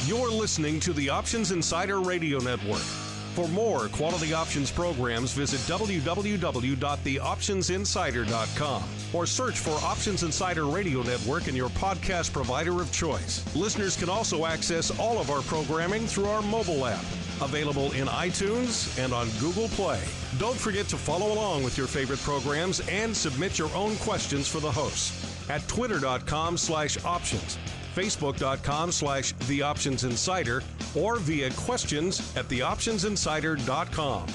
You're listening to the Options Insider Radio Network. For more quality options programs, visit www.theoptionsinsider.com or search for Options Insider Radio Network in your podcast provider of choice. Listeners can also access all of our programming through our mobile app, available in iTunes and on Google Play. Don't forget to follow along with your favorite programs and submit your own questions for the hosts at twitter.com/options, facebook.com/theoptionsinsider, or via questions at theoptionsinsider.com.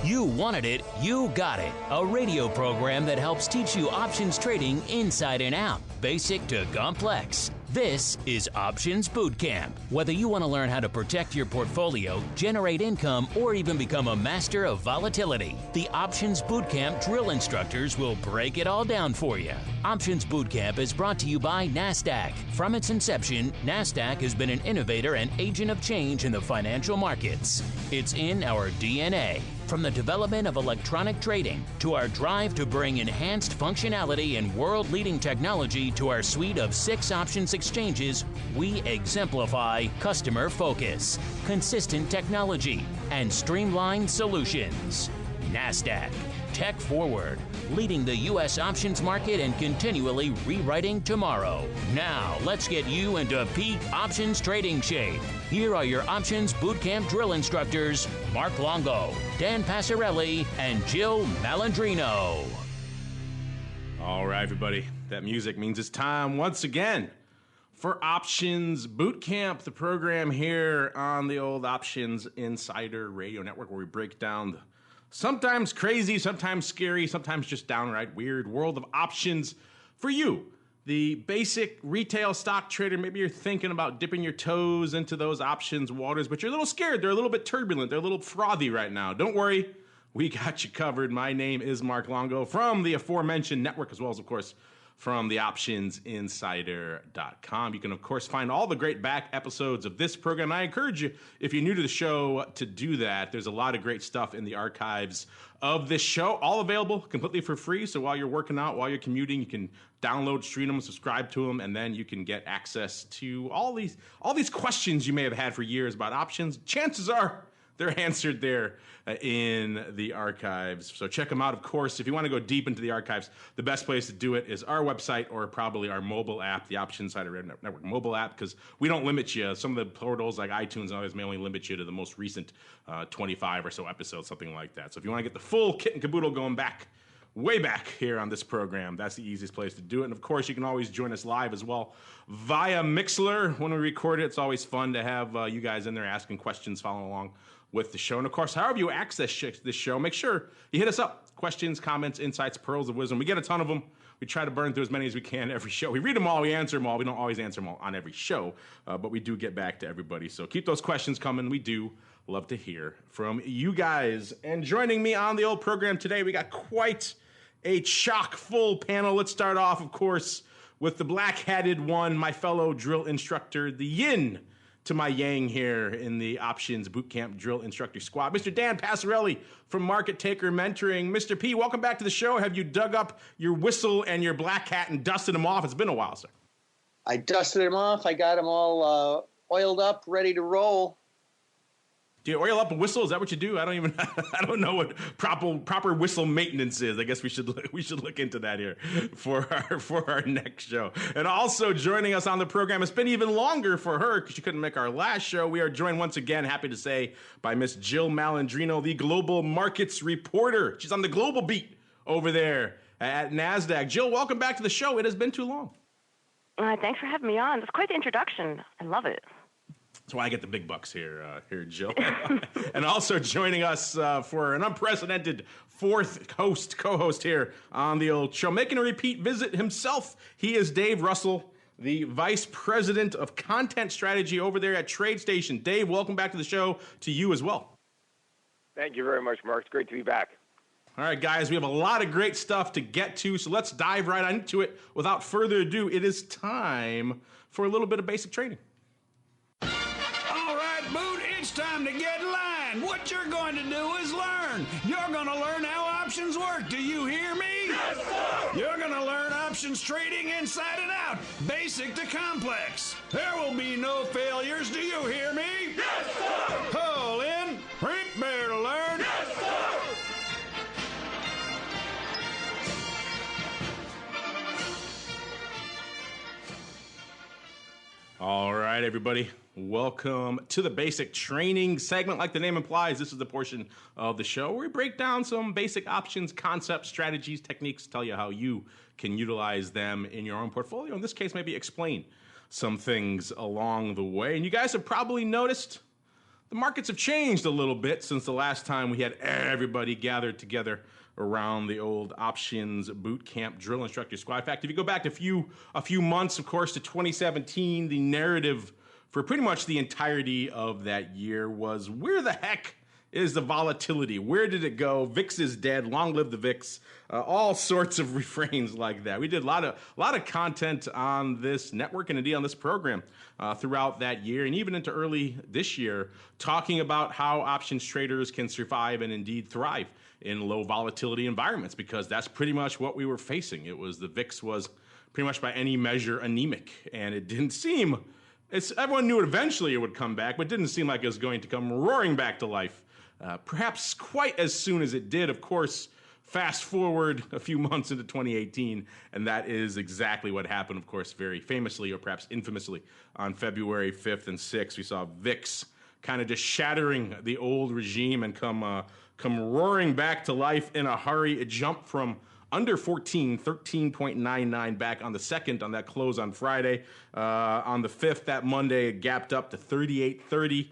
You wanted it, you got it. A radio program that helps teach you options trading inside and out, basic to complex. This is Options Bootcamp. Whether you want to learn how to protect your portfolio, generate income, or even become a master of volatility, the Options Bootcamp drill instructors will break it all down for you. Options Bootcamp is brought to you by NASDAQ. From its inception, NASDAQ has been an innovator and agent of change in the financial markets. It's in our DNA. From the development of electronic trading to our drive to bring enhanced functionality and world-leading technology to our suite of 6 options exchanges, we exemplify customer focus, consistent technology, and streamlined solutions. NASDAQ, tech forward, leading the U.S. options market and continually rewriting tomorrow. Now, let's get you into peak options trading shape. Here are your Options Bootcamp drill instructors, Mark Longo, Dan Passarelli, and Jill Malandrino. All right, everybody. That music means it's time once again for Options Bootcamp, the program here on the old Options Insider Radio Network, where we break down the sometimes crazy, sometimes scary, sometimes just downright weird world of options for you, the basic retail stock trader. Maybe you're thinking about dipping your toes into those options waters, but you're a little scared. They're a little bit turbulent. They're a little frothy right now. Don't worry. We got you covered. My name is Mark Longo from the aforementioned network, as well as, of course, from the optionsinsider.com. You can, of course, find all the great back episodes of this program. I encourage you, if you're new to the show, to do that. There's a lot of great stuff in the archives of this show, all available completely for free. So while you're working out, while you're commuting, you can download, stream them, subscribe to them, and then you can get access to all these questions you may have had for years about options. Chances are they're answered there in the archives. So check them out. Of course, if you want to go deep into the archives, the best place to do it is our website or probably our mobile app, the Options Insider Network mobile app, because we don't limit you. Some of the portals like iTunes and others may only limit you to the most recent 25 or so episodes, something like that. So if you want to get the full kit and caboodle going back, way back here on this program, that's the easiest place to do it. And of course, you can always join us live as well via Mixler when we record it. It's always fun to have you guys in there asking questions, following along with the show. And of course, however you access this show, make sure you hit us up. Questions, comments, insights, pearls of wisdom. We get a ton of them. We try to burn through as many as we can every show. We read them all, we answer them all. We don't always answer them all on every show, but we do get back to everybody. So keep those questions coming. We do love to hear from you guys. And joining me on the old program today, we got quite a chock-full panel. Let's start off, of course, with the black-hatted one, my fellow drill instructor, the yin to my yang here in the Options Bootcamp drill instructor squad, Mr. Dan Passarelli from Market Taker Mentoring. Mr. P, welcome back to the show. Have you dug up your whistle and your black hat and dusted them off? It's been a while, sir. I dusted them off. I got them all oiled up, ready to roll. Do you oil up a whistle? Is that what you do? I don't know what proper whistle maintenance is. I guess we should look into that here for our next show. And also joining us on the program, it's been even longer for her because she couldn't make our last show. We are joined once again, happy to say, by Miss Jill Malandrino, the global markets reporter. She's on the global beat over there at NASDAQ. Jill, welcome back to the show. It has been too long. Thanks for having me on. It's quite the introduction. I love it. That's why I get the big bucks here, Jill. And also joining us for an unprecedented fourth co-host here on the old show, making a repeat visit himself. He is Dave Russell, the Vice President of Content Strategy over there at TradeStation. Dave, welcome back to the show, to you as well. Thank you very much, Mark. It's great to be back. All right, guys, we have a lot of great stuff to get to, so let's dive right into it. Without further ado, it is time for a little bit of basic trading. It's time to get in line. What you're going to do is learn. You're going to learn how options work. Do you hear me? Yes, sir. You're going to learn options trading inside and out, basic to complex. There will be no failures. Do you hear me? Yes, sir! Call in. Prepare to learn. Yes, sir! All right, everybody. Welcome to the basic training segment. Like the name implies, this is the portion of the show where we break down some basic options, concepts, strategies, techniques, tell you how you can utilize them in your own portfolio. In this case, maybe explain some things along the way. And you guys have probably noticed the markets have changed a little bit since the last time we had everybody gathered together around the old options bootcamp drill instructor squad. In fact, if you go back a few months, of course, to 2017, the narrative for pretty much the entirety of that year was, where the heck is the volatility? Where did it go? VIX is dead. Long live the VIX. All sorts of refrains like that. We did a lot of content on this network and indeed on this program throughout that year and even into early this year, talking about how options traders can survive and indeed thrive in low volatility environments, because that's pretty much what we were facing. The VIX was pretty much by any measure anemic, and it didn't seem, everyone knew eventually it would come back, but it didn't seem like it was going to come roaring back to life, perhaps quite as soon as it did. Of course, fast forward a few months into 2018, and that is exactly what happened, of course, very famously or perhaps infamously on February 5th and 6th. We saw VIX kind of just shattering the old regime and come roaring back to life in a hurry. It jumped from under 14, 13.99 back on the 2nd on that close on Friday. On the 5th, that Monday, it gapped up to 38.30.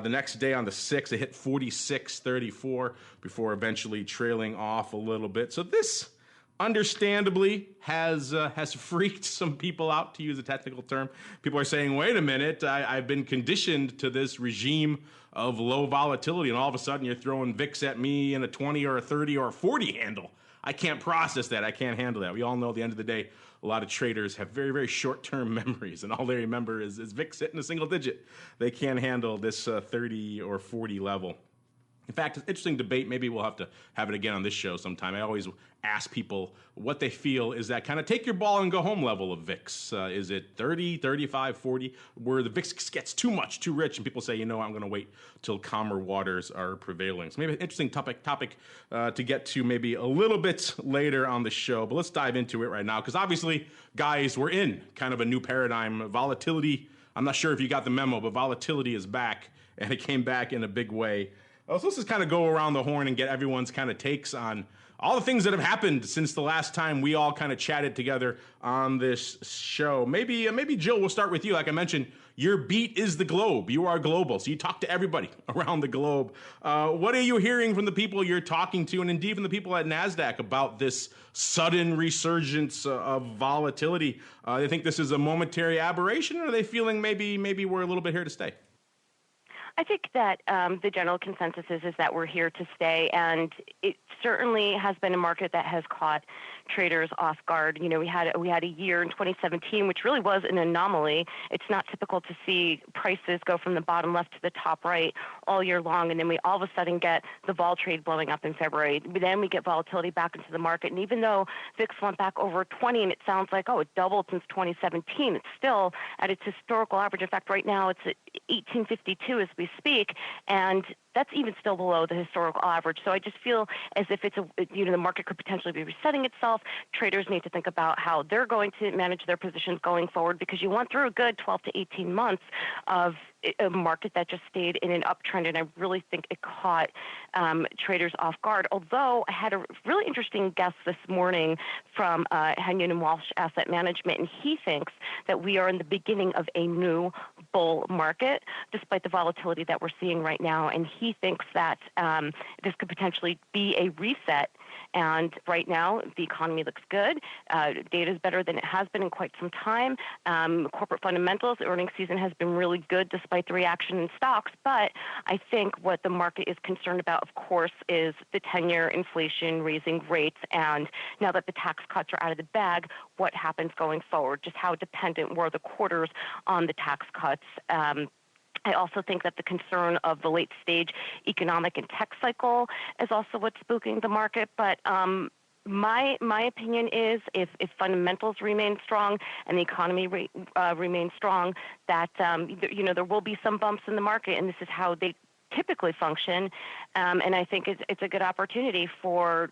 The next day on the 6th, it hit 46.34 before eventually trailing off a little bit. So this, understandably, has freaked some people out, to use a technical term. People are saying, wait a minute, I've been conditioned to this regime of low volatility, and all of a sudden you're throwing VIX at me in a 20 or a 30 or a 40 handle. I can't process that. I can't handle that. We all know at the end of the day, a lot of traders have very, very short-term memories, and all they remember is VIX hitting a single digit. They can't handle this 30 or 40 level. In fact, it's an interesting debate. Maybe we'll have to have it again on this show sometime. I always ask people what they feel is that kind of take your ball and go home level of VIX. Is it 30, 35, 40, where the VIX gets too much, too rich, and people say, I'm going to wait till calmer waters are prevailing. So maybe an interesting topic to get to maybe a little bit later on the show. But let's dive into it right now, because obviously, guys, we're in kind of a new paradigm. Volatility, I'm not sure if you got the memo, but volatility is back, and it came back in a big way. So let's just kind of go around the horn and get everyone's kind of takes on all the things that have happened since the last time we all kind of chatted together on this show. Maybe Jill, we'll start with you. Like I mentioned, your beat is the globe. You are global, so you talk to everybody around the globe. What are you hearing from the people you're talking to, and indeed from the people at NASDAQ, about this sudden resurgence of volatility? They think this is a momentary aberration, or are they feeling maybe we're a little bit here to stay? I think that the general consensus is that we're here to stay, and it certainly has been a market that has caught traders off guard. We had a year in 2017, which really was an anomaly. It's not typical to see prices go from the bottom left to the top right all year long, and then we all of a sudden get the vol trade blowing up in February. Then we get volatility back into the market, and even though VIX went back over 20, and it sounds like, it doubled since 2017, it's still at its historical average. In fact, right now it's at 1852 as we speak, and that's even still below the historical average. So I just feel as if it's the market could potentially be resetting itself. Traders need to think about how they're going to manage their positions going forward, because you went through a good 12 to 18 months of a market that just stayed in an uptrend, and I really think it caught traders off guard. Although I had a really interesting guest this morning from Henyon & Walsh Asset Management, and he thinks that we are in the beginning of a new bull market, despite the volatility that we're seeing right now. And he thinks that this could potentially be a reset. And right now, the economy looks good. Data is better than it has been in quite some time. Corporate fundamentals, the earnings season has been really good despite the reaction in stocks. But I think what the market is concerned about, of course, is the 10-year inflation, raising rates. And now that the tax cuts are out of the bag, what happens going forward? Just how dependent were the quarters on the tax cuts? I also think that the concern of the late-stage economic and tech cycle is also what's spooking the market. But My opinion is if fundamentals remain strong and the economy remains strong, that there will be some bumps in the market, and this is how they typically function. And I think it's a good opportunity for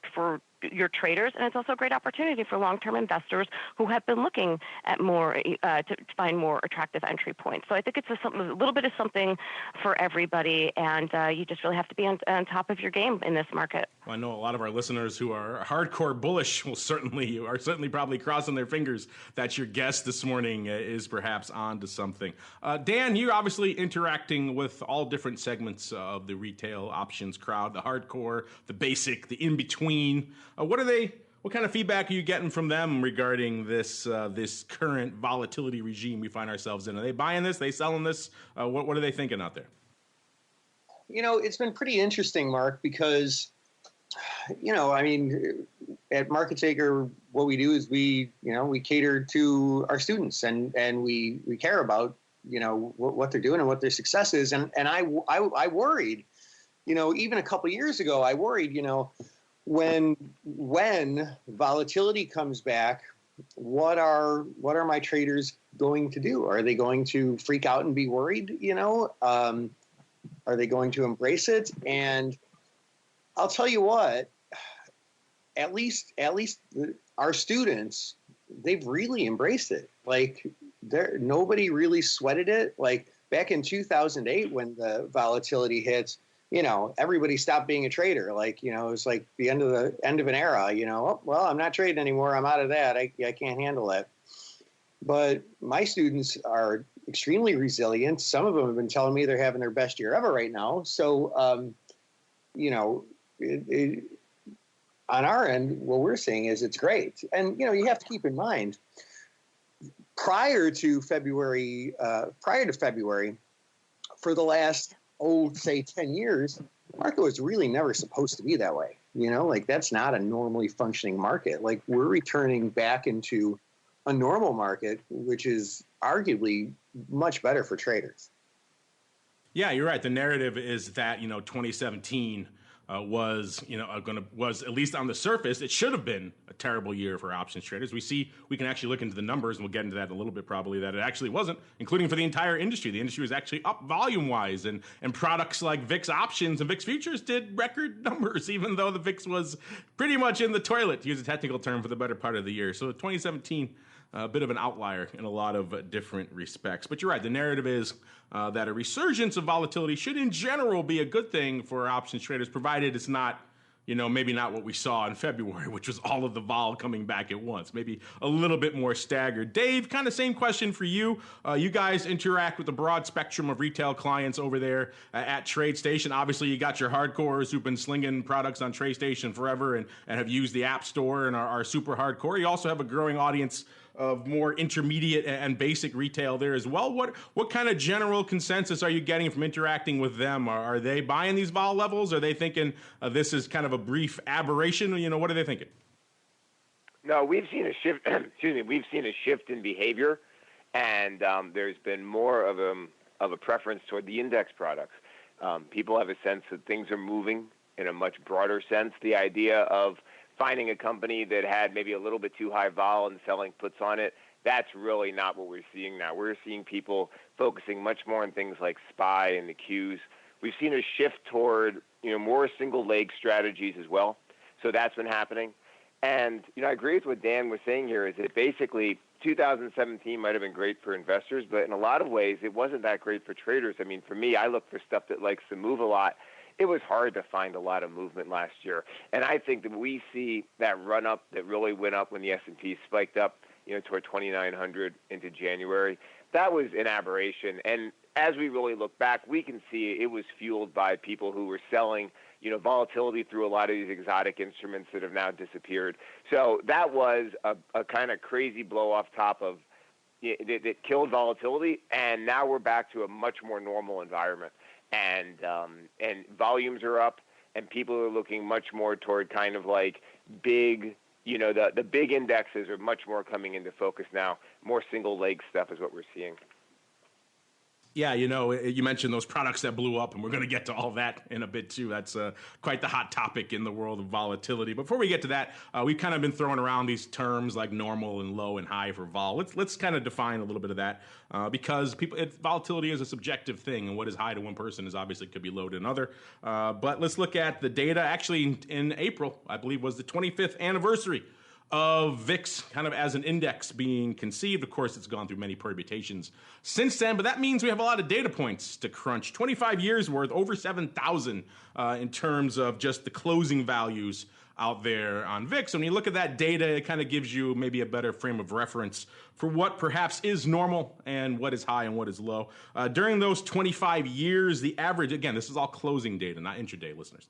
your traders, and it's also a great opportunity for long-term investors who have been looking at more to find more attractive entry points. So I think it's a little bit of something for everybody, and you just really have to be on top of your game in this market. Well, I know a lot of our listeners who are hardcore bullish are certainly probably crossing their fingers that your guest this morning is perhaps on to something. Dan, you're obviously interacting with all different segments of the retail options crowd, the hardcore, the basic, the in-between. What kind of feedback are you getting from them regarding this current volatility regime we find ourselves in? Are they buying this? Are they selling this? What are they thinking out there? It's been pretty interesting, Mark, because, at Market Taker, what we do is we cater to our students and we care about, what they're doing and what their success is. And I worried, even a couple of years ago, I worried, when volatility comes back, what are my traders going to do? Are they going to freak out and be worried? Are they going to embrace it? And I'll tell you what, at least our students, they've really embraced it. Like nobody really sweated it. Like back in 2008 when the volatility hits, everybody stopped being a trader. Like, it was like the end of an era, oh, well, I'm not trading anymore. I'm out of that. I can't handle that. But my students are extremely resilient. Some of them have been telling me they're having their best year ever right now. So, on our end, what we're seeing is it's great. And, you have to keep in mind, prior to February, for the last, say 10 years, the market was really never supposed to be that way. Like that's not a normally functioning market. Like we're returning back into a normal market, which is arguably much better for traders. Yeah, you're right. The narrative is that, 2017 was at least on the surface, it should have been a terrible year for options traders. We can actually look into the numbers, and we'll get into that in a little bit probably, that it actually wasn't, including for the entire industry. The industry was actually up volume-wise, and products like VIX options and VIX futures did record numbers, even though the VIX was pretty much in the toilet, to use a technical term, for the better part of the year. So 2017, a bit of an outlier in a lot of different respects. But you're right, the narrative is that a resurgence of volatility should in general be a good thing for options traders, provided it's not, maybe not what we saw in February, which was all of the vol coming back at once, maybe a little bit more staggered. Dave, kind of same question for you. You guys interact with a broad spectrum of retail clients over there at TradeStation. Obviously, you got your hardcores who've been slinging products on TradeStation forever and have used the App Store and are super hardcore. You also have a growing audience of more intermediate and basic retail there as well. What kind of general consensus are you getting from interacting with them? Are they buying these vol levels? Are they thinking this is kind of a brief aberration? What are they thinking? No, we've seen a shift. Excuse me. We've seen a shift in behavior, and there's been more of a preference toward the index products. People have a sense that things are moving in a much broader sense. The idea of finding a company that had maybe a little bit too high vol and selling puts on it, that's really not what we're seeing now. We're seeing people focusing much more on things like SPY and the Qs. We've seen a shift toward, more single leg strategies as well. So that's been happening. And, I agree with what Dan was saying here, is that basically 2017 might have been great for investors, but in a lot of ways it wasn't that great for traders. I mean, for me, I look for stuff that likes to move a lot. It was hard to find a lot of movement last year. And I think that we see that run up that really went up when the S&P spiked up, toward 2,900 into January. That was an aberration. And as we really look back, we can see it was fueled by people who were selling, volatility through a lot of these exotic instruments that have now disappeared. So that was a kind of crazy blow off top of that killed volatility. And now we're back to a much more normal environment. And volumes are up, and people are looking much more toward kind of like big, the big indexes are much more coming into focus now. More single leg stuff is what we're seeing. Yeah, you mentioned those products that blew up, and we're going to get to all that in a bit too. That's quite the hot topic in the world of volatility. Before we get to that, we've kind of been throwing around these terms like normal and low and high for vol. Let's kind of define a little bit of that because volatility is a subjective thing, and what is high to one person is obviously could be low to another. But let's look at the data. Actually, in April, I believe, was the 25th anniversary of VIX kind of as an index being conceived. Of course, it's gone through many permutations since then, but that means we have a lot of data points to crunch. 25 years worth, over 7,000 in terms of just the closing values out there on VIX. When you look at that data, it kind of gives you maybe a better frame of reference for what perhaps is normal and what is high and what is low. During those 25 years, the average, again, this is all closing data, not intraday, listeners.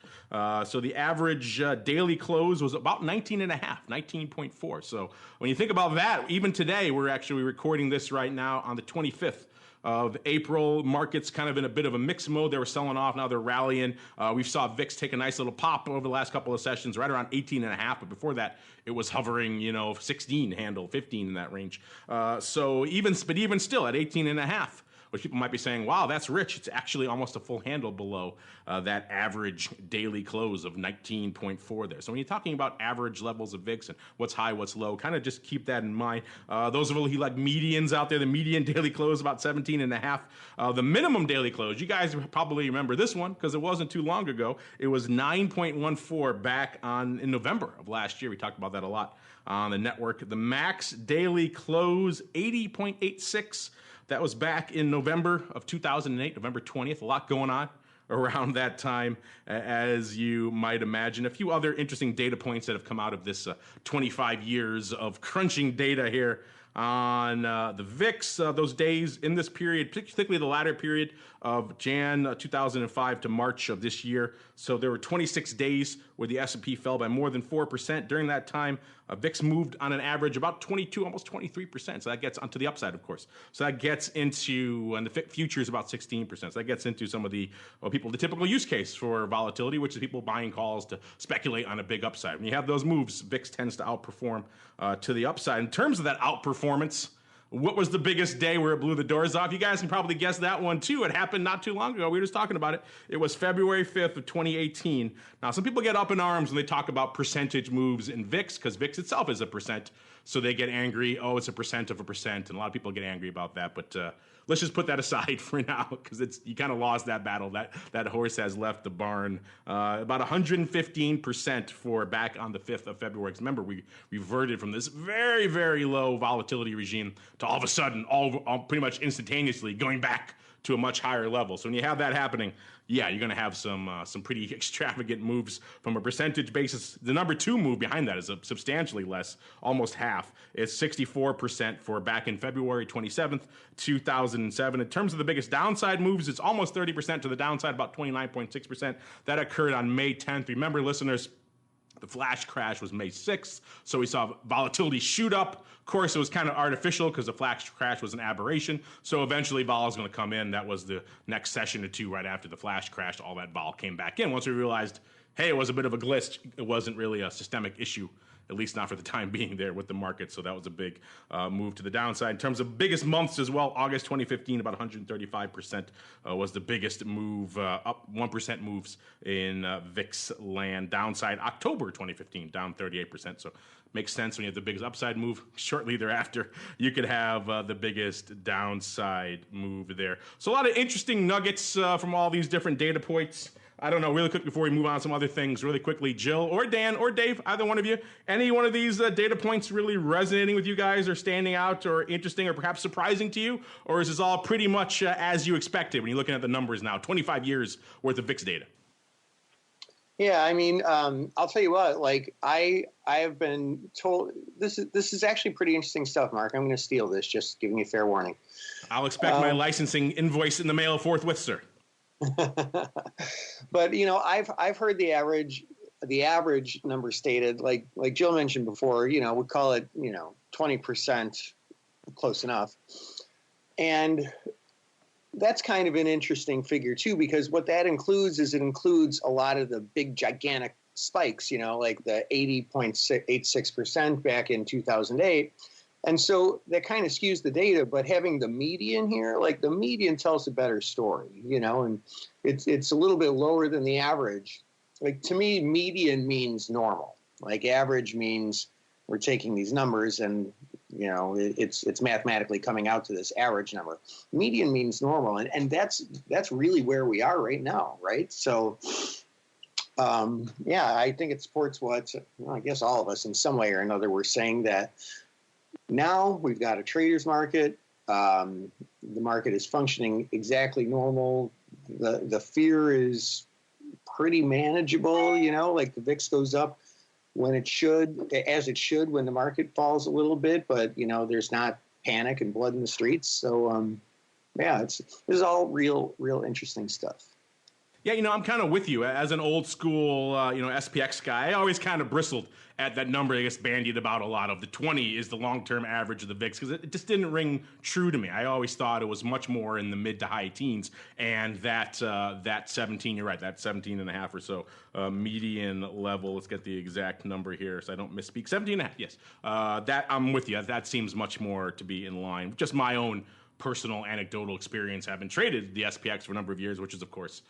So the average daily close was about 19.4. So when you think about that, even today, we're actually recording this right now on the 25th of April. Markets kind of in a bit of a mixed mode. They were selling off. Now they're rallying. We saw VIX take a nice little pop over the last couple of sessions, right around 18.5. But before that, it was hovering, 16 handle, 15 in that range. So even still at 18.5, which people might be saying, wow, that's rich. It's actually almost a full handle below that average daily close of 19.4 there. So when you're talking about average levels of VIX and what's high, what's low, kind of just keep that in mind. Those of you who like medians out there, the median daily close about 17.5. The minimum daily close, you guys probably remember this one because it wasn't too long ago. It was 9.14 back in November of last year. We talked about that a lot on the network. The max daily close, 80.86. That was back in November of 2008, November 20th. A lot going on around that time, as you might imagine. A few other interesting data points that have come out of this 25 years of crunching data here on the VIX. Those days in this period, particularly the latter period of Jan 2005 to March of this year. So there were 26 days where the S&P fell by more than 4%. During that time, VIX moved on an average about 22, almost 23%. So that gets onto the upside, of course. So that gets into, and the futures about 16%. So that gets into some of the typical use case for volatility, which is people buying calls to speculate on a big upside. When you have those moves, VIX tends to outperform to the upside. In terms of that outperformance, what was the biggest day where it blew the doors off? You guys can probably guess that one too. It happened not too long ago. We were just talking about it. It was February 5th of 2018. Now, some people get up in arms when they talk about percentage moves in VIX because VIX itself is a percent. So they get angry. Oh, it's a percent of a percent. And a lot of people get angry about that. But let's just put that aside for now because you kind of lost that battle. That horse has left the barn. About 115% for back on the 5th of February. Because remember, we reverted from this very, very low volatility regime to all of a sudden, all pretty much instantaneously going back to a much higher level. So when you have that happening, yeah, you're going to have some pretty extravagant moves from a percentage basis. The number two move behind that is substantially less, almost half. It's 64% for back in February 27th, 2007. In terms of the biggest downside moves, it's almost 30% to the downside, about 29.6%. That occurred on May 10th. Remember, listeners, the flash crash was May 6th, so we saw volatility shoot up. Of course, it was kind of artificial because the flash crash was an aberration, so eventually vol is going to come in. That was the next session or two right after the flash crash. All that vol came back in once we realized, hey, it was a bit of a glitch. It wasn't really a systemic issue, at least not for the time being there with the market, so that was a big move to the downside. In terms of biggest months as well, August 2015, about 135% was the biggest move, up 1% moves in VIX land. Downside, October 2015, down 38%, so makes sense when you have the biggest upside move. Shortly thereafter, you could have the biggest downside move there. So a lot of interesting nuggets from all these different data points. I don't know, really quick before we move on to some other things, really quickly, Jill or Dan or Dave, either one of you, any one of these data points really resonating with you guys or standing out or interesting or perhaps surprising to you? Or is this all pretty much as you expected when you're looking at the numbers now, 25 years worth of VIX data? Yeah, I mean, I'll tell you what, like I have been told, this is actually pretty interesting stuff, Mark. I'm going to steal this, just giving you fair warning. I'll expect my licensing invoice in the mail forthwith, sir. But I've heard the average number stated, like Jill mentioned before, we call it 20%, close enough, and that's kind of an interesting figure too, because what that includes is it includes a lot of the big gigantic spikes, like the 80.86% back in 2008. And so that kind of skews the data, but having the median here, like the median tells a better story, and it's a little bit lower than the average. Like to me, median means normal. Like average means we're taking these numbers and, it's mathematically coming out to this average number. Median means normal. And that's really where we are right now, right? So, I think it supports what, I guess all of us in some way or another were saying that now we've got a trader's market. The market is functioning exactly normal. The fear is pretty manageable, like the VIX goes up when it should, as it should when the market falls a little bit, but, there's not panic and blood in the streets. So, this is all real interesting stuff. Yeah, I'm kind of with you. As an old school, SPX guy, I always kind of bristled at that number I guess bandied about a lot of. The 20 is the long-term average of the VIX because it just didn't ring true to me. I always thought it was much more in the mid to high teens. And that 17, you're right, that 17 and a half or so median level. Let's get the exact number here so I don't misspeak. 17 and a half, yes. That I'm with you. That seems much more to be in line with just my own personal anecdotal experience, having traded the SPX for a number of years, which is, of course,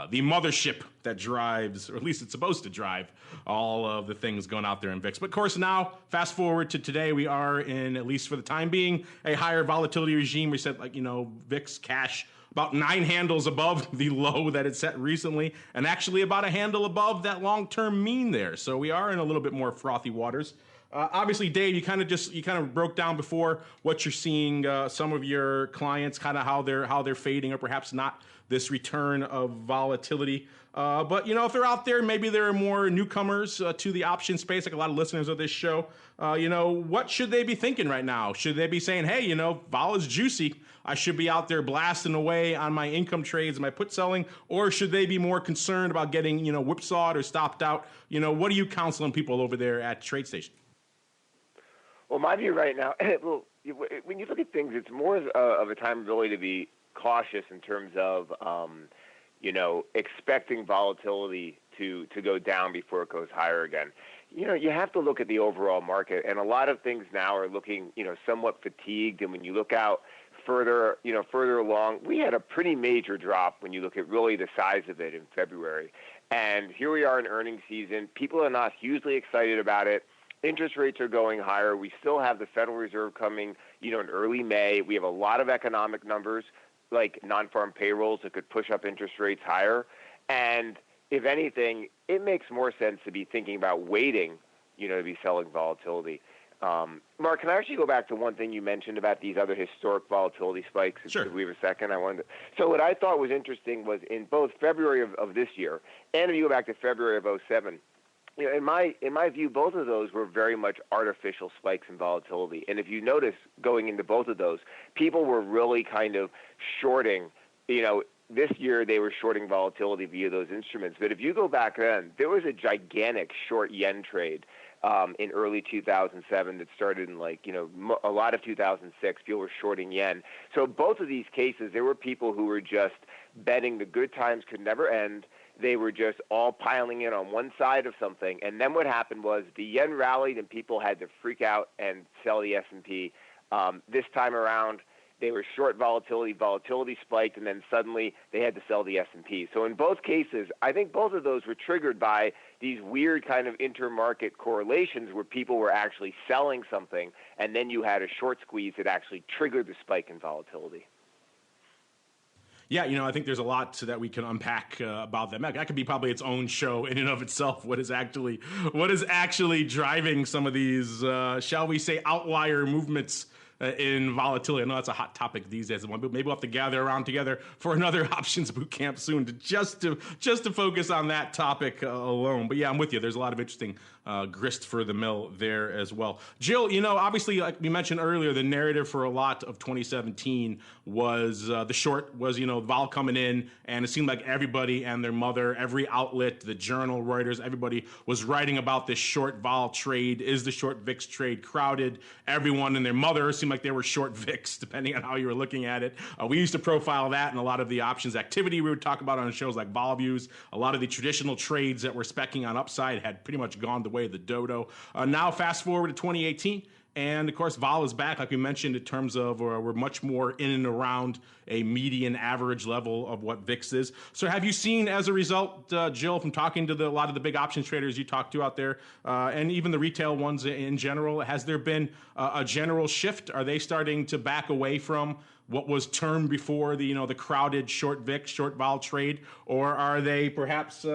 the mothership that drives, or at least it's supposed to drive, all of the things going out there in VIX. But of course, now, fast forward to today, we are in, at least for the time being, a higher volatility regime. We said, VIX cash about 9 handles above the low that it set recently, and actually about a handle above that long-term mean there. So we are in a little bit more frothy waters. Obviously, Dave, you kind of broke down before what you're seeing. Some of your clients, kind of how they're fading, or perhaps not this return of volatility. But if they're out there, maybe there are more newcomers to the option space, like a lot of listeners of this show. What should they be thinking right now? Should they be saying, hey, vol is juicy, I should be out there blasting away on my income trades and my put selling, or should they be more concerned about getting whipsawed or stopped out? What are you counseling people over there at TradeStation? Well, my view right now, when you look at things, it's more of a time really to be cautious in terms of, expecting volatility to go down before it goes higher again. You have to look at the overall market, and a lot of things now are looking, somewhat fatigued. And when you look out further along, we had a pretty major drop when you look at really the size of it in February. And here we are in earnings season. People are not hugely excited about it. Interest rates are going higher. We still have the Federal Reserve coming, in early May. We have a lot of economic numbers, like non-farm payrolls, that could push up interest rates higher. And if anything, it makes more sense to be thinking about waiting, to be selling volatility. Mark, can I actually go back to one thing you mentioned about these other historic volatility spikes? Sure. If we have a second, So what I thought was interesting was in both February of this year and if you go back to February of 2007, in my view, both of those were very much artificial spikes in volatility. And if you notice, going into both of those, people were really kind of shorting. This year they were shorting volatility via those instruments. But if you go back then, there was a gigantic short yen trade in early 2007 that started in a lot of 2006. People were shorting yen. So both of these cases, there were people who were just betting the good times could never end. They were just all piling in on one side of something. And then what happened was the yen rallied and people had to freak out and sell the S&P. This time around, they were short volatility. Volatility spiked, and then suddenly they had to sell the S&P. So in both cases, I think both of those were triggered by these weird kind of intermarket correlations where people were actually selling something, and then you had a short squeeze that actually triggered the spike in volatility. Yeah, I think there's a lot that we can unpack about that. That could be probably its own show in and of itself. What is actually driving some of these, shall we say, outlier movements in volatility? I know that's a hot topic these days. Maybe we'll have to gather around together for another options bootcamp soon to just to focus on that topic alone. But yeah, I'm with you. There's a lot of interesting grist for the mill there as well. Jill, obviously, like we mentioned earlier, the narrative for a lot of 2017 was the short was, vol coming in, and it seemed like everybody and their mother, every outlet, the Journal, Reuters, everybody was writing about this short vol trade. Is the short VIX trade crowded? Everyone and their mother seemed like they were short VIX, depending on how you were looking at it. We used to profile that in a lot of the options activity we would talk about on shows like VolViews. A lot of the traditional trades that were speccing on upside had pretty much gone the way of the dodo. Now, fast forward to 2018, And of course, vol is back, like we mentioned, in terms of we're much more in and around a median average level of what VIX is. So have you seen, as a result, Jill, from talking to a lot of the big options traders you talk to out there, and even the retail ones in general, has there been a general shift? Are they starting to back away from what was termed before the crowded short VIX, short vol trade, or are they perhaps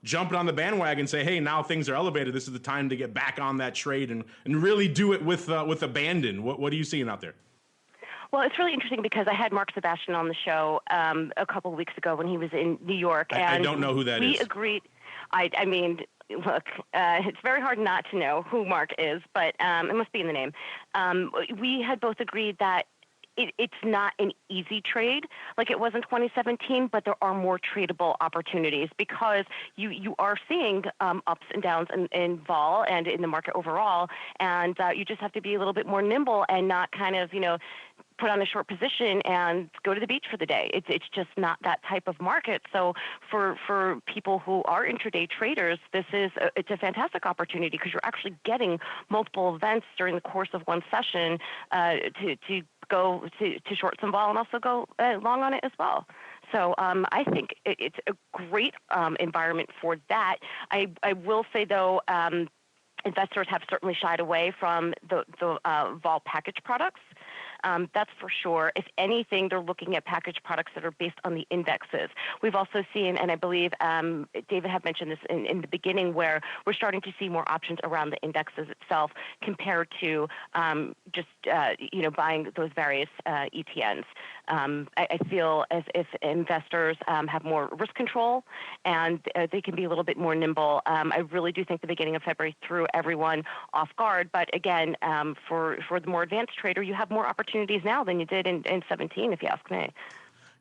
jumping on the bandwagon and say, hey, now things are elevated, this is the time to get back on that trade and really do it with abandon? What are you seeing out there? Well, it's really interesting because I had Mark Sebastian on the show a couple of weeks ago when he was in New York. And I don't know who that is. We agreed. I mean, look, it's very hard not to know who Mark is, but it must be in the name. We had both agreed that it's not an easy trade like it was in 2017, but there are more tradable opportunities because you are seeing ups and downs in vol and in the market overall, and you just have to be a little bit more nimble and not kind of, put on a short position and go to the beach for the day. It's just not that type of market. So for people who are intraday traders, it's a fantastic opportunity because you're actually getting multiple events during the course of one session to go to short some vol and also go long on it as well. So I think it's a great environment for that. I will say, though, investors have certainly shied away from the vol package products. That's for sure. If anything, they're looking at package products that are based on the indexes. We've also seen, and I believe David had mentioned this in the beginning, where we're starting to see more options around the indexes itself compared to just buying those various ETNs. I feel as if investors have more risk control and they can be a little bit more nimble. I really do think the beginning of February threw everyone off guard. But again, for the more advanced trader, you have more opportunities now than you did in 17, if you ask me.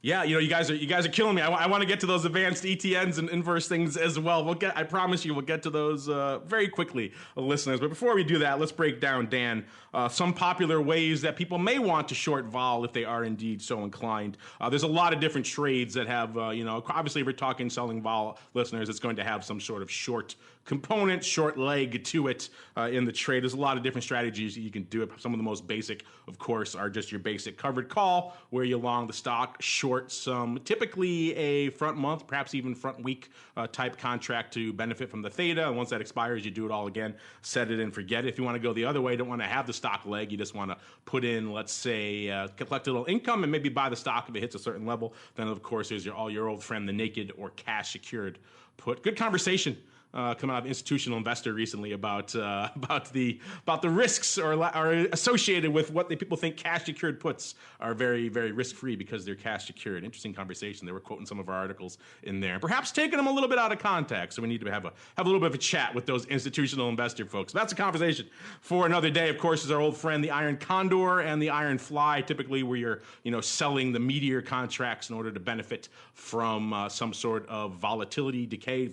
Yeah, you guys are killing me. I want to get to those advanced ETNs and inverse things as well. I promise you, we'll get to those very quickly, listeners. But before we do that, let's break down, Dan, some popular ways that people may want to short vol if they are indeed so inclined. There's a lot of different trades that have, obviously if we're talking selling vol, listeners, it's going to have some sort of short component, short leg to it in the trade. There's a lot of different strategies you can do it. Some of the most basic, of course, are just your basic covered call, where you long the stock, short some, typically a front month, perhaps even front week type contract to benefit from the theta. And once that expires, you do it all again, set it and forget it. If you want to go the other way, don't want to have the stock leg, you just want to put in, let's say, collect a little income and maybe buy the stock if it hits a certain level. Then, of course, there's your old friend, the naked or cash secured put. Good conversation coming out of institutional investor recently about the risks are associated with what people think cash secured puts are very, very risk free because they're cash secured. Interesting conversation. They were quoting some of our articles in there, perhaps taking them a little bit out of context. So we need to have a little bit of a chat with those institutional investor folks. That's a conversation for another day. Of course, is our old friend the Iron Condor and the Iron Fly, typically where you're selling the meteor contracts in order to benefit from some sort of volatility change.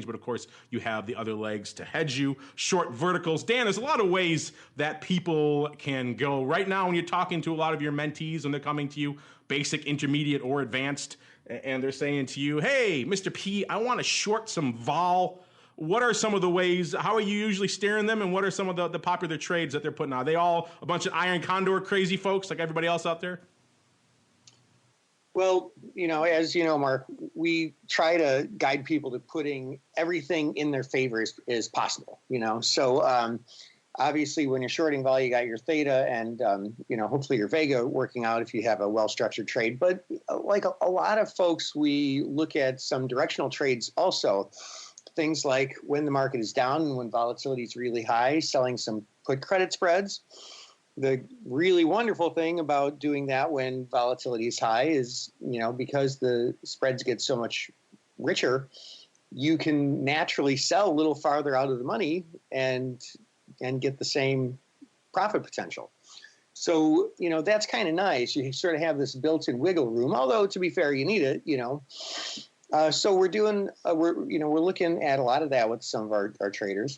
But of course, you have the other legs to hedge you. Short verticals. Dan, there's a lot of ways that people can go. Right now, when you're talking to a lot of your mentees and they're coming to you, basic, intermediate, or advanced, and they're saying to you, hey, Mr. P, I want to short some vol. What are some of the ways, how are you usually steering them, and what are some of the popular trades that they're putting out? Are they all a bunch of Iron Condor crazy folks like everybody else out there? Well, as you know, Mark, we try to guide people to putting everything in their favor as possible, So obviously, when you're shorting vol, you got your theta and, hopefully your vega working out if you have a well-structured trade. But like a lot of folks, we look at some directional trades also. Things like when the market is down and when volatility is really high, selling some put credit spreads. The really wonderful thing about doing that when volatility is high is, because the spreads get so much richer, you can naturally sell a little farther out of the money and get the same profit potential. So, that's kind of nice. You sort of have this built-in wiggle room, although to be fair, you need it, So we're looking at a lot of that with some of our traders.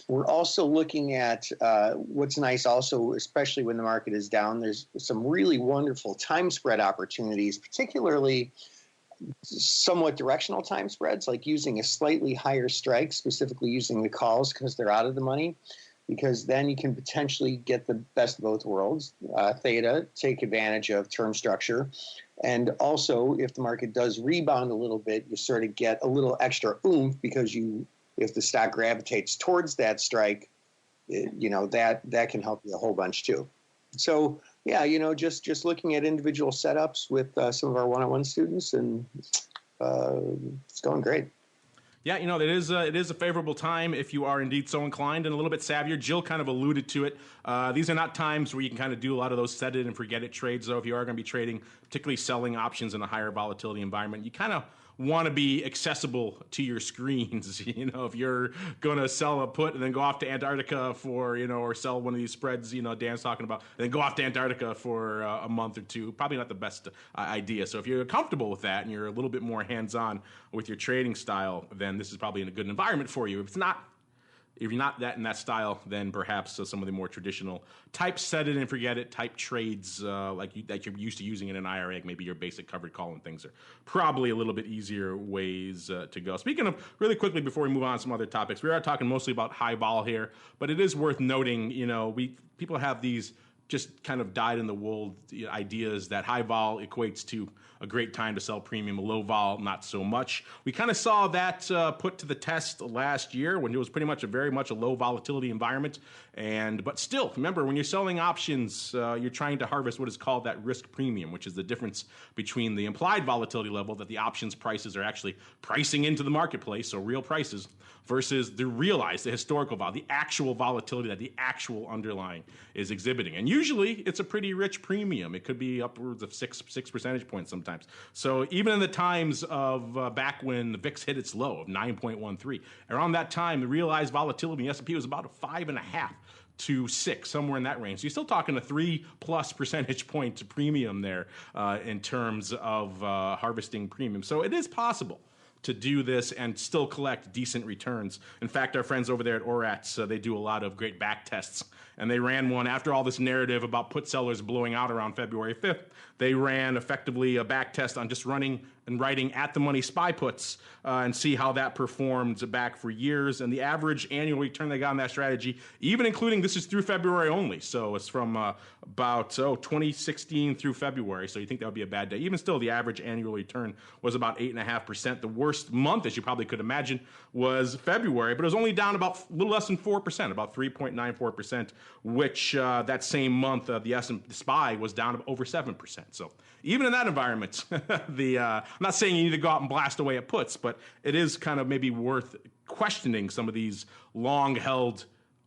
We're also looking at what's nice also, especially when the market is down, there's some really wonderful time spread opportunities, particularly somewhat directional time spreads, like using a slightly higher strike, specifically using the calls because they're out of the money. because then you can potentially get the best of both worlds. Theta, take advantage of term structure. And also, if the market does rebound a little bit, you sort of get a little extra oomph because if the stock gravitates towards that strike, that can help you a whole bunch too. So yeah, just looking at individual setups with some of our one-on-one students, and it's going great. Yeah, it is a favorable time if you are indeed so inclined and a little bit savvier. Jill kind of alluded to it. These are not times where you can kind of do a lot of those set it and forget it trades, though. If you are going to be trading, particularly selling options in a higher volatility environment, you kind of want to be accessible to your screens. If you're going to sell a put and then go off to Antarctica for, or sell one of these spreads, Dan's talking about, and then go off to Antarctica for a month or two, probably not the best idea. So if you're comfortable with that and you're a little bit more hands-on with your trading style, then this is probably in a good environment for you. If you're not in that style, then perhaps some of the more traditional type set it and forget it type trades that you're used to using in an IRA, like maybe your basic covered call and things, are probably a little bit easier ways to go. Speaking of, really quickly before we move on to some other topics, we are talking mostly about high vol here, but it is worth noting, people have these just kind of dyed in the wool ideas that high vol equates to a great time to sell premium, low vol, not so much. We kind of saw that put to the test last year when it was pretty much very much a low volatility environment. But still, remember, when you're selling options, you're trying to harvest what is called that risk premium, which is the difference between the implied volatility level that the options prices are actually pricing into the marketplace, so real prices, versus the realized, the historical vol, the actual volatility that the actual underlying is exhibiting. And usually it's a pretty rich premium. It could be upwards of 6 percentage points sometimes. So even in the times of back when the VIX hit its low of 9.13, around that time, the realized volatility in the S&P was about a 5.5 to 6, somewhere in that range. So you're still talking a 3+ percentage point premium there in terms of harvesting premium. So it is possible to do this and still collect decent returns. In fact, our friends over there at ORATS, they do a lot of great back tests, and they ran one after all this narrative about put sellers blowing out around February 5th. They ran effectively a back test on just running and writing at the money SPY puts and see how that performed back for years. And the average annual return they got on that strategy, even including, this is through February only, so it's from about 2016 through February. So you think that would be a bad day. Even still, the average annual return was about 8.5%. The worst month, as you probably could imagine, was February, but it was only down about a little less than 4%, about 3.94%, which that same month, the SPY was down over 7%. So even in that environment, I'm not saying you need to go out and blast away at puts, but it is kind of maybe worth questioning some of these long-held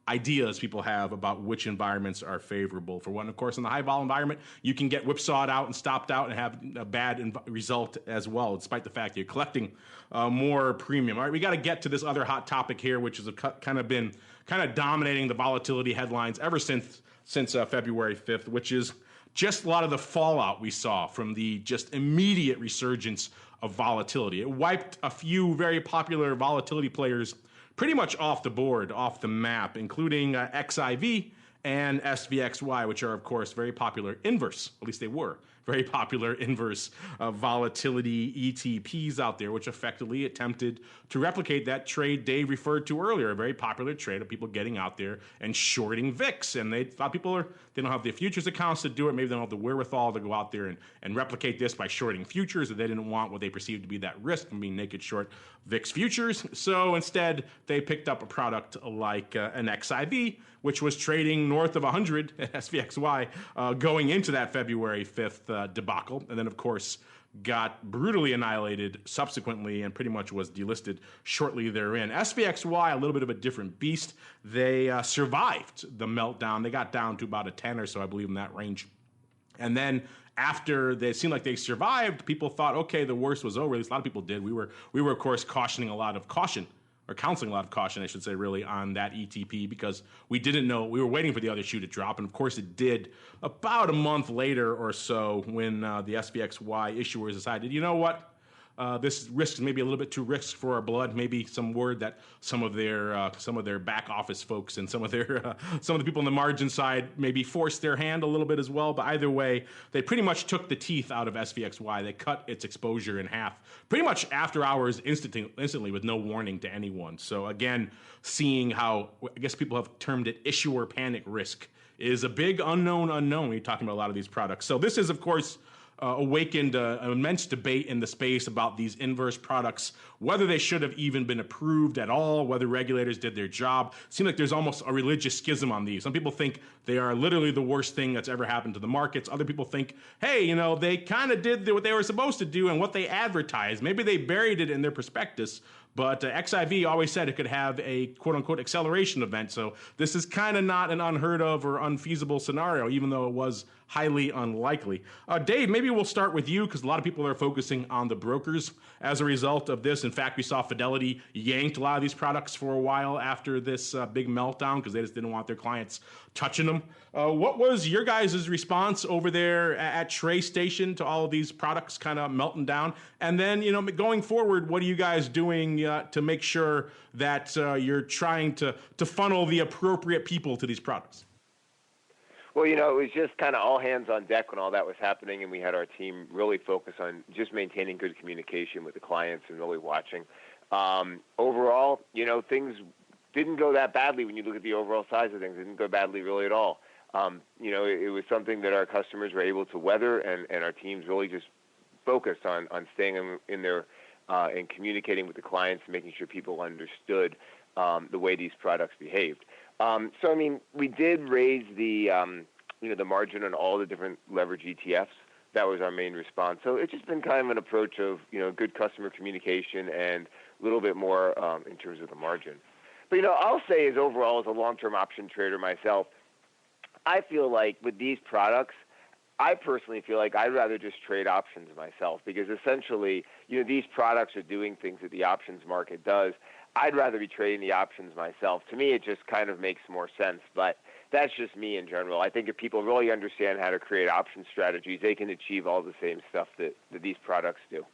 ideas people have about which environments are favorable for one. Of course, in the high vol environment, you can get whipsawed out and stopped out and have a bad result as well, despite the fact that you're collecting more premium. All right, we got to get to this other hot topic here, which has kind of dominating the volatility headlines ever since February 5th, which is just a lot of the fallout we saw from the just immediate resurgence of volatility. It wiped a few very popular volatility players pretty much off the board, off the map, including XIV and SVXY, which are, of course, very popular inverse, at least they were, very popular inverse volatility ETPs out there, which effectively attempted to replicate that trade Dave referred to earlier, a very popular trade of people getting out there and shorting VIX. And they thought they don't have the futures accounts to do it. Maybe they don't have the wherewithal to go out there and replicate this by shorting futures, or they didn't want what they perceived to be that risk from being naked short VIX futures. So instead, they picked up a product like an XIV, which was trading north of 100 at SVXY going into that February 5th debacle. And then, of course, got brutally annihilated subsequently and pretty much was delisted shortly therein. SVXY, a little bit of a different beast. They survived the meltdown. They got down to about a 10 or so, I believe, in that range. And then after they seemed like they survived, people thought, okay, the worst was over. At least a lot of people did. We were, of course, counseling a lot of caution, I should say, really, on that ETP because we didn't know. We were waiting for the other shoe to drop, and of course it did about a month later or so when the SVXY issuers decided, you know what? this risk is maybe a little bit too risk for our blood. Maybe some word that some of their back office folks and some of the people on the margin side maybe forced their hand a little bit as well. But either way, they pretty much took the teeth out of SVXY. They cut its exposure in half, pretty much after hours, instantly with no warning to anyone. So again, seeing how I guess people have termed it issuer panic risk is a big unknown when you're talking about a lot of these products. So this is, of course, awakened an immense debate in the space about these inverse products, whether they should have even been approved at all, whether regulators did their job. It seems like there's almost a religious schism on these. Some people think they are literally the worst thing that's ever happened to the markets. Other people think, hey, they kind of did what they were supposed to do and what they advertised. Maybe they buried it in their prospectus. But XIV always said it could have a quote-unquote acceleration event. So this is kind of not an unheard of or unfeasible scenario, even though it was highly unlikely. Dave, maybe we'll start with you because a lot of people are focusing on the brokers as a result of this. In fact, we saw Fidelity yanked a lot of these products for a while after this big meltdown because they just didn't want their clients touching them. What was your guys' response over there at TradeStation to all of these products kind of melting down? And then, going forward, what are you guys doing to make sure that you're trying to funnel the appropriate people to these products? Well, it was just kind of all hands on deck when all that was happening, and we had our team really focus on just maintaining good communication with the clients and really watching. Overall, things didn't go that badly when you look at the overall size of things. It didn't go badly really at all. It was something that our customers were able to weather, and our teams really just focused on staying in there and communicating with the clients and making sure people understood the way these products behaved. We did raise the margin on all the different leverage ETFs. That was our main response. So it's just been kind of an approach of, good customer communication and a little bit more in terms of the margin. But, I'll say as overall as a long-term option trader myself, I feel like with these products, I personally feel like I'd rather just trade options myself because essentially, these products are doing things that the options market does. I'd rather be trading the options myself. To me, it just kind of makes more sense, but that's just me in general. I think if people really understand how to create option strategies, they can achieve all the same stuff that these products do.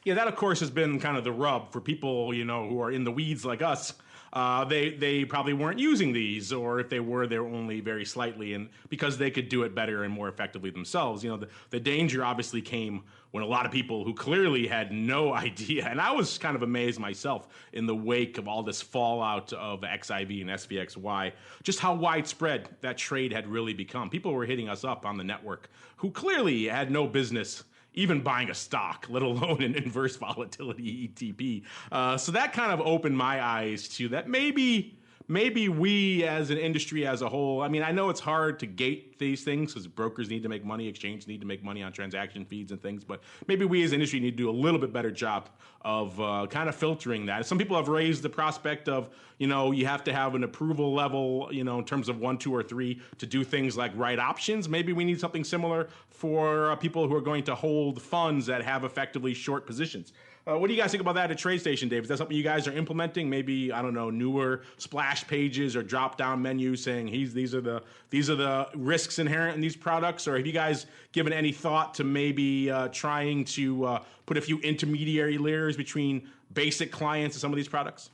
Yeah, that, of course, has been kind of the rub for people, who are in the weeds like us. They probably weren't using these, or if they were only very slightly, and because they could do it better and more effectively themselves. The danger obviously came when a lot of people who clearly had no idea, and I was kind of amazed myself in the wake of all this fallout of XIV and SVXY, just how widespread that trade had really become. People were hitting us up on the network who clearly had no business even buying a stock, let alone an inverse volatility ETP. So that kind of opened my eyes to that maybe we as an industry as a whole, I know it's hard to gate these things because brokers need to make money, exchanges need to make money on transaction feeds and things, but maybe we as an industry need to do a little bit better job of kind of filtering that. Some people have raised the prospect of, you have to have an approval level, in terms of 1, 2, or 3 to do things like write options. Maybe we need something similar for people who are going to hold funds that have effectively short positions. What do you guys think about that at TradeStation, Dave? Is that something you guys are implementing? Maybe, newer splash pages or drop-down menus saying these are the risks inherent in these products? Or have you guys given any thought to maybe trying to put a few intermediary layers between basic clients and some of these products?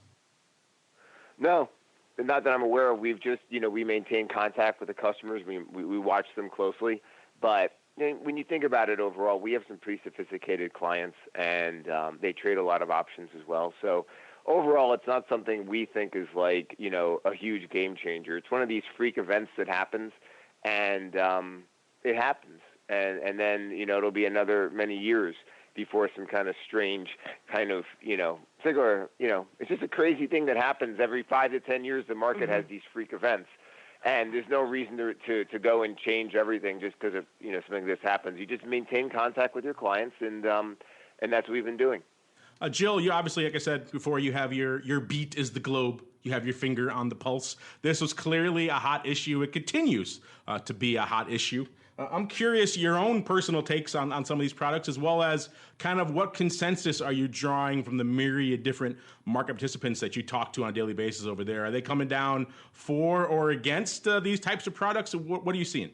No, not that I'm aware of. We've just, we maintain contact with the customers. We watch them closely, but when you think about it overall, we have some pretty sophisticated clients, and they trade a lot of options as well. So overall, it's not something we think is like, a huge game changer. It's one of these freak events that happens, and it happens. And then, it'll be another many years before some kind of strange kind of, it's just a crazy thing that happens every 5 to 10 years. The market has these freak events. And there's no reason to go and change everything just because of something like this happens. You just maintain contact with your clients, and that's what we've been doing. Jill, you obviously, like I said before, you have your beat is the globe. You have your finger on the pulse. This was clearly a hot issue. It continues to be a hot issue. I'm curious your own personal takes on some of these products, as well as kind of what consensus are you drawing from the myriad different market participants that you talk to on a daily basis over there? Are they coming down for or against these types of products? What are you seeing?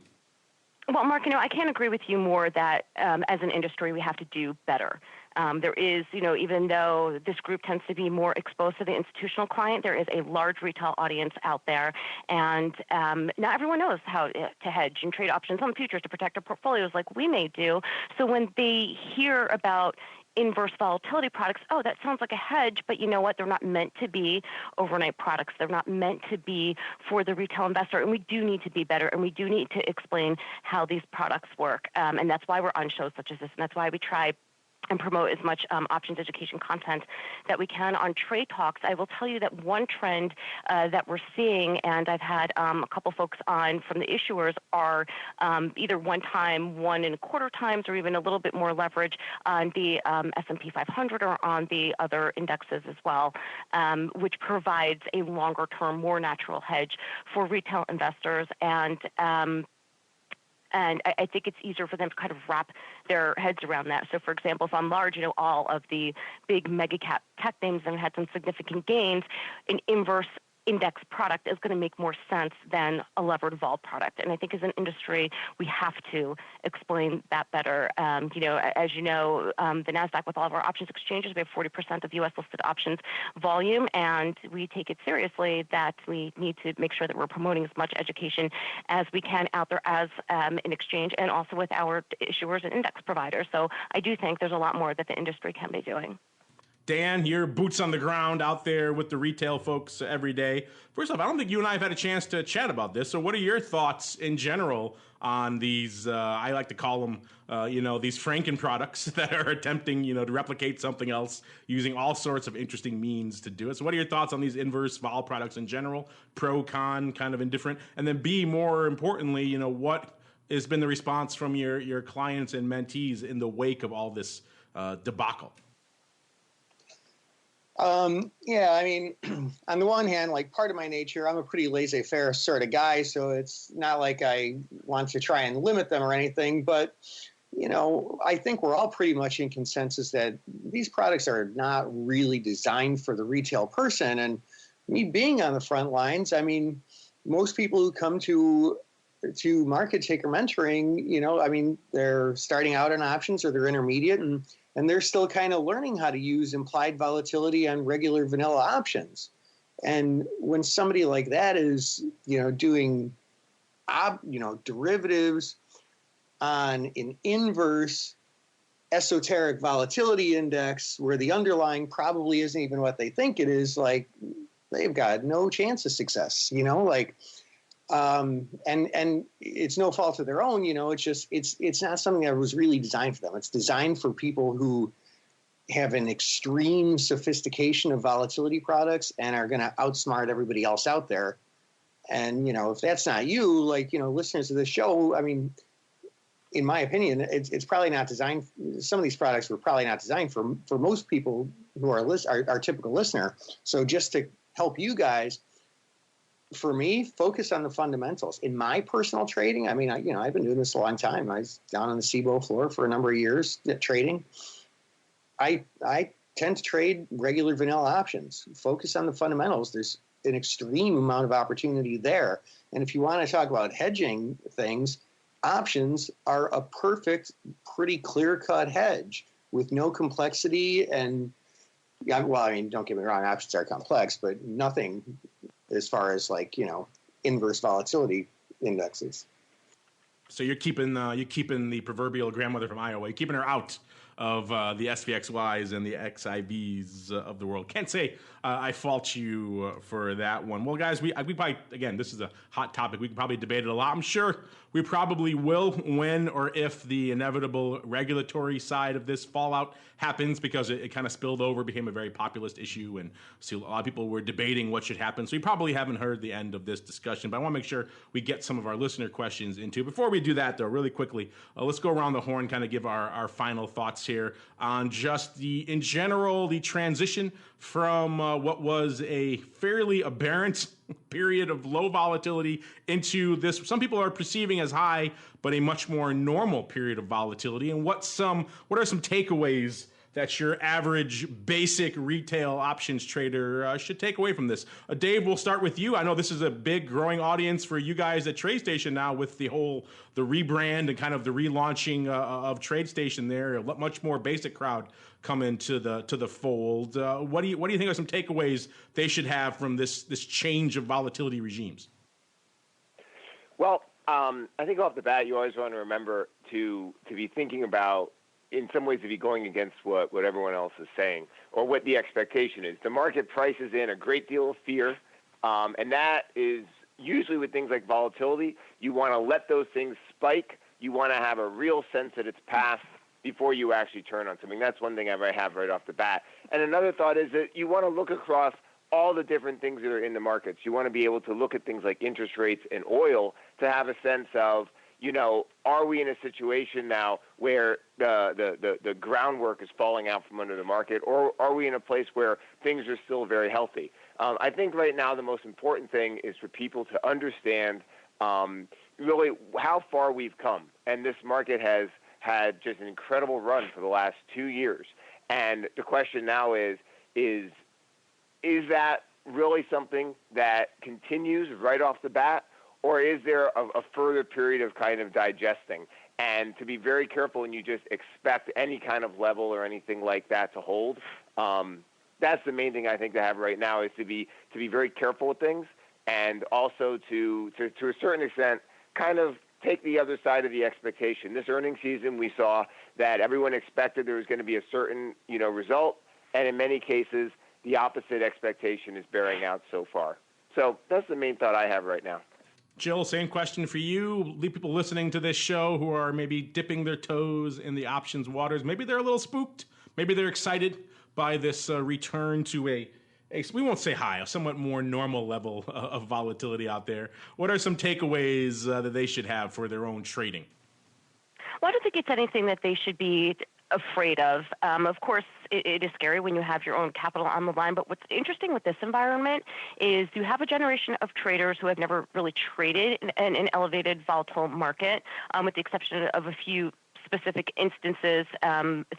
Well, Mark, I can't agree with you more that as an industry we have to do better. There is, even though this group tends to be more exposed to the institutional client, there is a large retail audience out there, and not everyone knows how to hedge and trade options on futures to protect their portfolios like we may do. So when they hear about inverse volatility products, oh, that sounds like a hedge, but you know what? They're not meant to be overnight products. They're not meant to be for the retail investor, and we do need to be better, and we do need to explain how these products work, and that's why we're on shows such as this, and that's why we try and promote as much options education content that we can on Trade Talks. I will tell you that one trend that we're seeing, and I've had a couple folks on from the issuers, are either 1 time, 1.25 times, or even a little bit more leverage on the S&P 500 or on the other indexes as well, which provides a longer term, more natural hedge for retail investors. And I think it's easier for them to kind of wrap their heads around that. So, for example, if I'm large, all of the big mega cap tech names that had some significant gains, an inverse index product is going to make more sense than a levered vol product. And I think as an industry, we have to explain that better. As you know, the NASDAQ, with all of our options exchanges, we have 40% of U.S. listed options volume, and we take it seriously that we need to make sure that we're promoting as much education as we can out there as an exchange, and also with our issuers and index providers. So I do think there's a lot more that the industry can be doing. Dan, you're boots on the ground out there with the retail folks every day. First off, I don't think you and I have had a chance to chat about this. So what are your thoughts in general on these, I like to call them, these Franken products that are attempting, to replicate something else using all sorts of interesting means to do it. So what are your thoughts on these inverse vol products in general? Pro, con, kind of indifferent? And then B, more importantly, what has been the response from your clients and mentees in the wake of all this debacle? On the one hand, like, part of my nature, I'm a pretty laissez-faire sort of guy, so it's not like I want to try and limit them or anything, but, I think we're all pretty much in consensus that these products are not really designed for the retail person. And me being on the front lines, most people who come to market taker mentoring, they're starting out in options or they're intermediate, and they're still kind of learning how to use implied volatility on regular vanilla options. And when somebody like that is, doing, derivatives on an inverse esoteric volatility index where the underlying probably isn't even what they think it is, like, they've got no chance of success, and it's no fault of their own, it's just, it's not something that was really designed for them. It's designed for people who have an extreme sophistication of volatility products and are going to outsmart everybody else out there. And, if that's not you, listeners to this show, in my opinion, it's probably not designed. Some of these products were probably not designed for most people who are our typical listener. So just to help you guys, for me, focus on the fundamentals. In my personal trading, I've been doing this a long time. I was down on the CBOE floor for a number of years trading. I tend to trade regular vanilla options. Focus on the fundamentals. There's an extreme amount of opportunity there. And if you want to talk about hedging things, options are a perfect, pretty clear-cut hedge with no complexity. And, don't get me wrong, options are complex, but nothing as far as inverse volatility indexes. So you're keeping the proverbial grandmother from Iowa. You're keeping her out of the SVXYs and the XIVs of the world. Can't say I fault you for that one. Well, guys, we probably, again, this is a hot topic. We could probably debate it a lot. I'm sure we probably will when or if the inevitable regulatory side of this fallout happens, because it kind of spilled over, became a very populist issue, and so a lot of people were debating what should happen. So you probably haven't heard the end of this discussion, but I want to make sure we get some of our listener questions into. Before we do that, though, really quickly, let's go around the horn, kind of give our final thoughts here on just in general, the transition from what was a fairly aberrant period of low volatility into this, some people are perceiving as high, but a much more normal period of volatility. And what are some takeaways that your average basic retail options trader should take away from this? Dave, we'll start with you. I know this is a big growing audience for you guys at TradeStation now with the rebrand and kind of the relaunching of TradeStation there. A much more basic crowd coming to the fold. What do you think are some takeaways they should have from this change of volatility regimes? Well, I think off the bat, you always want to remember to be thinking about, in some ways, to be going against what everyone else is saying or what the expectation is. The market prices in a great deal of fear, and that is usually with things like volatility. You want to let those things spike. You want to have a real sense that it's past before you actually turn on something. That's one thing I have right off the bat. And another thought is that you want to look across all the different things that are in the markets. You want to be able to look at things like interest rates and oil to have a sense of, are we in a situation now where the groundwork is falling out from under the market, or are we in a place where things are still very healthy? I think right now the most important thing is for people to understand really how far we've come. And this market has had just an incredible run for the last 2 years. And the question now is that really something that continues right off the bat? Or is there a further period of kind of digesting? And to be very careful when you just expect any kind of level or anything like that to hold. That's the main thing I think to have right now, is to be very careful with things, and also to a certain extent kind of take the other side of the expectation. This earnings season, we saw that everyone expected there was going to be a certain result, and in many cases the opposite expectation is bearing out so far. So that's the main thought I have right now. Jill, same question for you. People listening to this show who are maybe dipping their toes in the options waters, maybe they're a little spooked, maybe they're excited by this return to a we won't say high, a somewhat more normal level of volatility out there. What are some takeaways that they should have for their own trading? Well, I don't think it's anything that they should be afraid of. Of course, it is scary when you have your own capital on the line. But what's interesting with this environment is you have a generation of traders who have never really traded in an elevated volatile market, with the exception of a few specific instances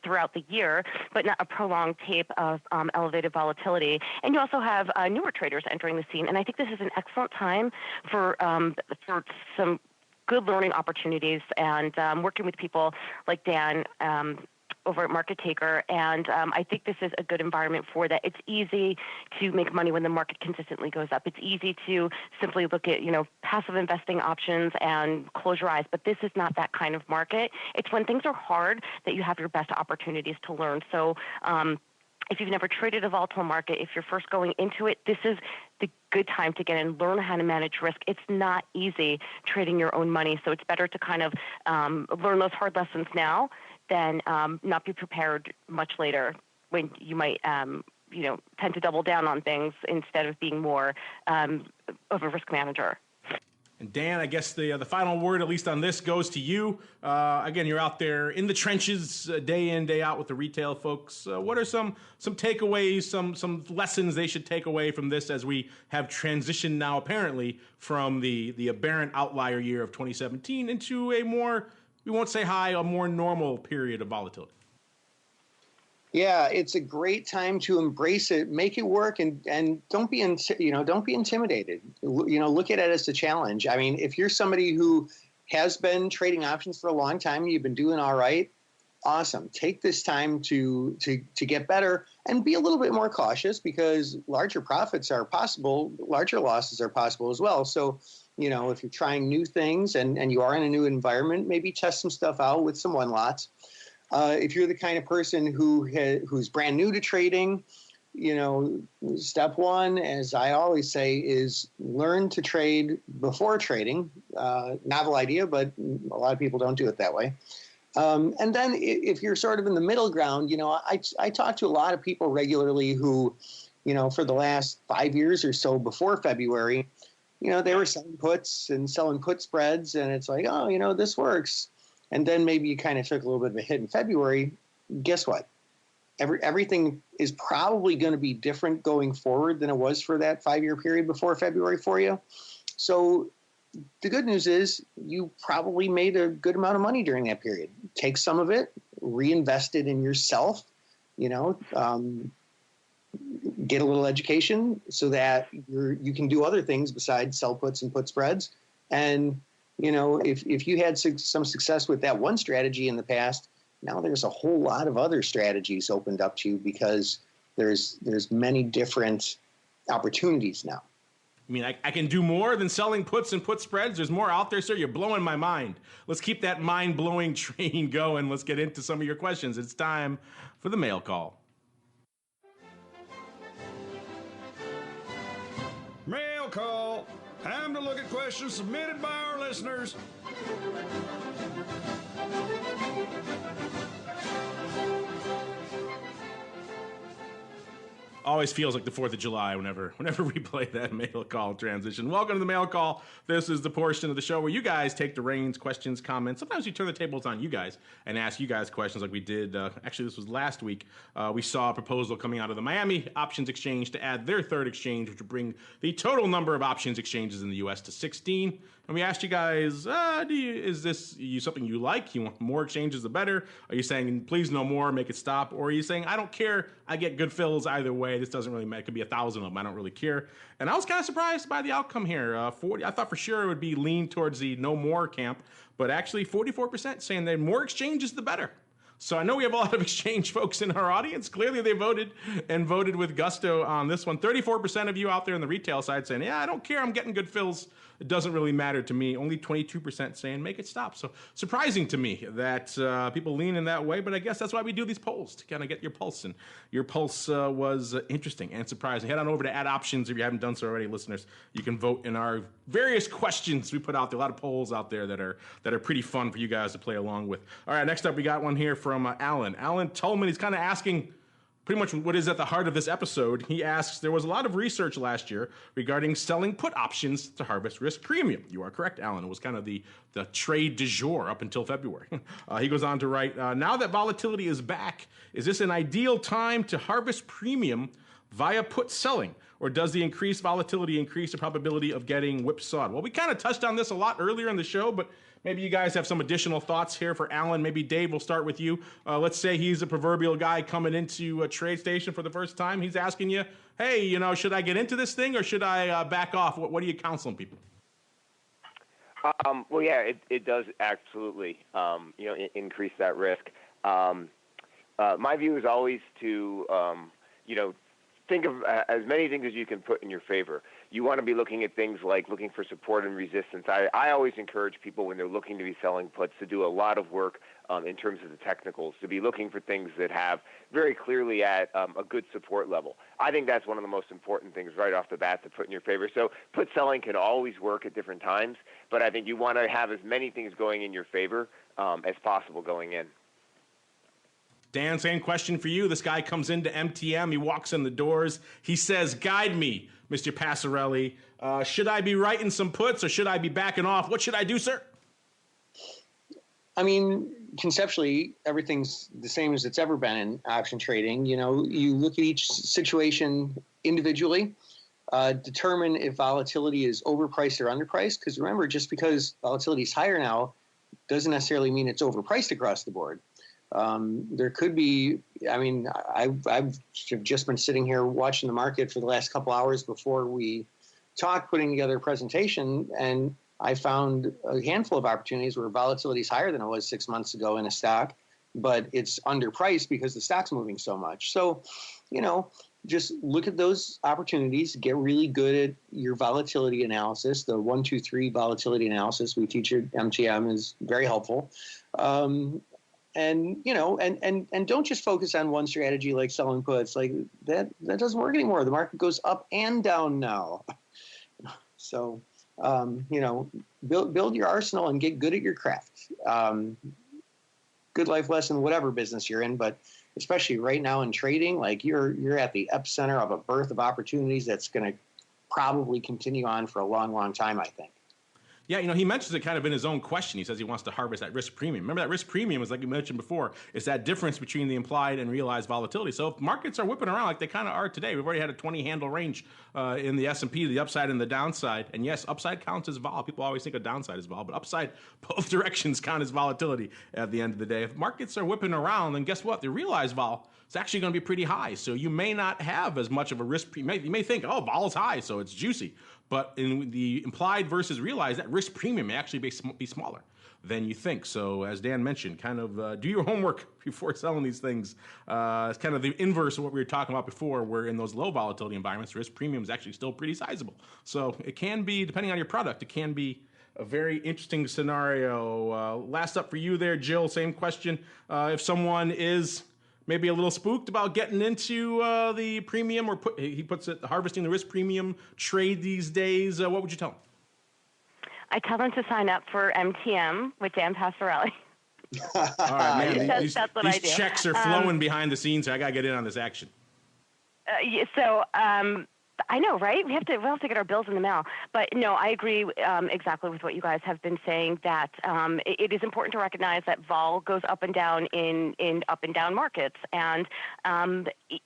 throughout the year, but not a prolonged tape of elevated volatility. And you also have newer traders entering the scene. And I think this is an excellent time for some good learning opportunities and working with people like Dan over at Market Taker. And I think this is a good environment for that. It's easy to make money when the market consistently goes up. It's easy to simply look at, passive investing options and close your eyes. But this is not that kind of market. It's when things are hard that you have your best opportunities to learn. So if you've never traded a volatile market, if you're first going into it, this is the good time to get in, learn how to manage risk. It's not easy trading your own money. So it's better to kind of learn those hard lessons now than not be prepared much later when you might, tend to double down on things instead of being more of a risk manager. And Dan, I guess the final word, at least on this, goes to you. Again, you're out there in the trenches day in, day out with the retail folks. What are some takeaways, some lessons they should take away from this as we have transitioned now, apparently, from the aberrant outlier year of 2017 into a more, we won't say high, a more normal period of volatility? Yeah, it's a great time to embrace it, make it work, and don't be intimidated. Look at it as a challenge. I mean, if you're somebody who has been trading options for a long time, you've been doing all right, awesome. Take this time to get better and be a little bit more cautious, because larger profits are possible, larger losses are possible as well. So, if you're trying new things and you are in a new environment, maybe test some stuff out with some one lots. If you're the kind of person who's brand new to trading, step one, as I always say, is learn to trade before trading. Novel idea, but a lot of people don't do it that way. And then if you're sort of in the middle ground, I talk to a lot of people regularly who, for the last 5 years or so before February, they were selling puts and selling put spreads, and it's like, oh, this works. And then maybe you kind of took a little bit of a hit in February. Guess what? Everything is probably going to be different going forward than it was for that 5-year period before February for you. So the good news is you probably made a good amount of money during that period. Take some of it, reinvest it in yourself, you know, get a little education so that you can do other things besides sell puts and put spreads. And, you know, if you had some success with that one strategy in the past, now there's a whole lot of other strategies opened up to you because there's many different opportunities now. I mean, I can do more than selling puts and put spreads. There's more out there, sir. You're blowing my mind. Let's keep that mind-blowing train going. Let's get into some of your questions. It's time for the mail call. Mail call. Time to look at questions submitted by our listeners. Always feels like the 4th of July whenever we play that mail call transition. Welcome to the mail call. This is the portion of the show where you guys take the reins, questions, comments. Sometimes we turn the tables on you guys and ask you guys questions like we did. Actually, this was last week. We saw a proposal coming out of the Miami Options Exchange to add their third exchange, which would bring the total number of options exchanges in the U.S. to 16. And we asked you guys, is this something you like? You want more exchanges, the better? Are you saying, please no more, make it stop? Or are you saying, I don't care, I get good fills either way. This doesn't really matter. It could be 1,000 of them. I don't really care. And I was kind of surprised by the outcome here. 40. I thought for sure it would be lean towards the no more camp, but actually 44% saying that more exchanges, the better. So I know we have a lot of exchange folks in our audience. Clearly they voted with gusto on this one. 34% of you out there on the retail side saying, yeah, I don't care, I'm getting good fills. It doesn't really matter to me. Only 22% saying make it stop. So surprising to me that people lean in that way, but I guess that's why we do these polls, to kind of get your pulse. And your pulse was interesting and surprising. Head on over to Add Options if you haven't done so already, listeners. You can vote in our various questions we put out there. A lot of polls out there that are pretty fun for you guys to play along with. All right, next up we got one here from Alan. Alan Tolman, he's kind of asking pretty much what is at the heart of this episode. He asks, there was a lot of research last year regarding selling put options to harvest risk premium. You are correct, Alan. It was kind of the trade du jour up until February. He goes on to write, now that volatility is back, is this an ideal time to harvest premium via put selling? Or does the increased volatility increase the probability of getting whipsawed? Well, we kind of touched on this a lot earlier in the show, but maybe you guys have some additional thoughts here for Alan. Maybe Dave, we'll start with you. Let's say he's a proverbial guy coming into a trade station for the first time. He's asking you, hey, should I get into this thing or should I back off? What are you counseling people? Well, yeah, it does absolutely, increase that risk. My view is always to, think of as many things as you can put in your favor. You want to be looking at things like looking for support and resistance. I always encourage people when they're looking to be selling puts to do a lot of work in terms of the technicals, to be looking for things that have very clearly at a good support level. I think that's one of the most important things right off the bat to put in your favor. So put selling can always work at different times, but I think you want to have as many things going in your favor as possible going in. Dan, same question for you. This guy comes into MTM. He walks in the doors. He says, guide me, Mr. Passarelli. Should I be writing some puts or should I be backing off? What should I do, sir? I mean, conceptually, everything's the same as it's ever been in option trading. You look at each situation individually, determine if volatility is overpriced or underpriced. Because remember, just because volatility is higher now doesn't necessarily mean it's overpriced across the board. There could be, I've just been sitting here watching the market for the last couple hours before we talked, putting together a presentation, and I found a handful of opportunities where volatility is higher than it was 6 months ago in a stock, but it's underpriced because the stock's moving so much. So, just look at those opportunities, get really good at your volatility analysis. The 1, 2, 3 volatility analysis we teach at MTM is very helpful. And don't just focus on one strategy like selling puts. Like that doesn't work anymore. The market goes up and down now. So, build your arsenal and get good at your craft. Good life lesson, whatever business you're in, but especially right now in trading, like you're at the epicenter of a birth of opportunities that's going to probably continue on for a long, long time, I think. Yeah, he mentions it kind of in his own question. He says he wants to harvest that risk premium. Remember, that risk premium is, like you mentioned before, is that difference between the implied and realized volatility. So if markets are whipping around like they kind of are today, we've already had a 20-handle range in the S&P, the upside and the downside. And yes, upside counts as vol. People always think of downside as vol, but upside, both directions count as volatility at the end of the day. If markets are whipping around, then guess what? The realized vol is actually going to be pretty high. So you may not have as much of a risk premium. You may think, oh, vol is high, so it's juicy. But in the implied versus realized, that risk premium may actually be smaller than you think. So as Dan mentioned, kind of do your homework before selling these things. It's kind of the inverse of what we were talking about before, where in those low volatility environments, risk premium is actually still pretty sizable. So it can be, depending on your product, it can be a very interesting scenario. Last up for you there, Jill, same question. If someone is maybe a little spooked about getting into the premium, or he puts it harvesting the risk premium trade these days, what would you tell them? I tell them to sign up for MTM with Dan Passarelli. All right, man. That's what I do. These checks are flowing behind the scenes here. I got to get in on this action. I know, right? We'll have to get our bills in the mail. But no, I agree exactly with what you guys have been saying, that it is important to recognize that vol goes up and down in up and down markets. And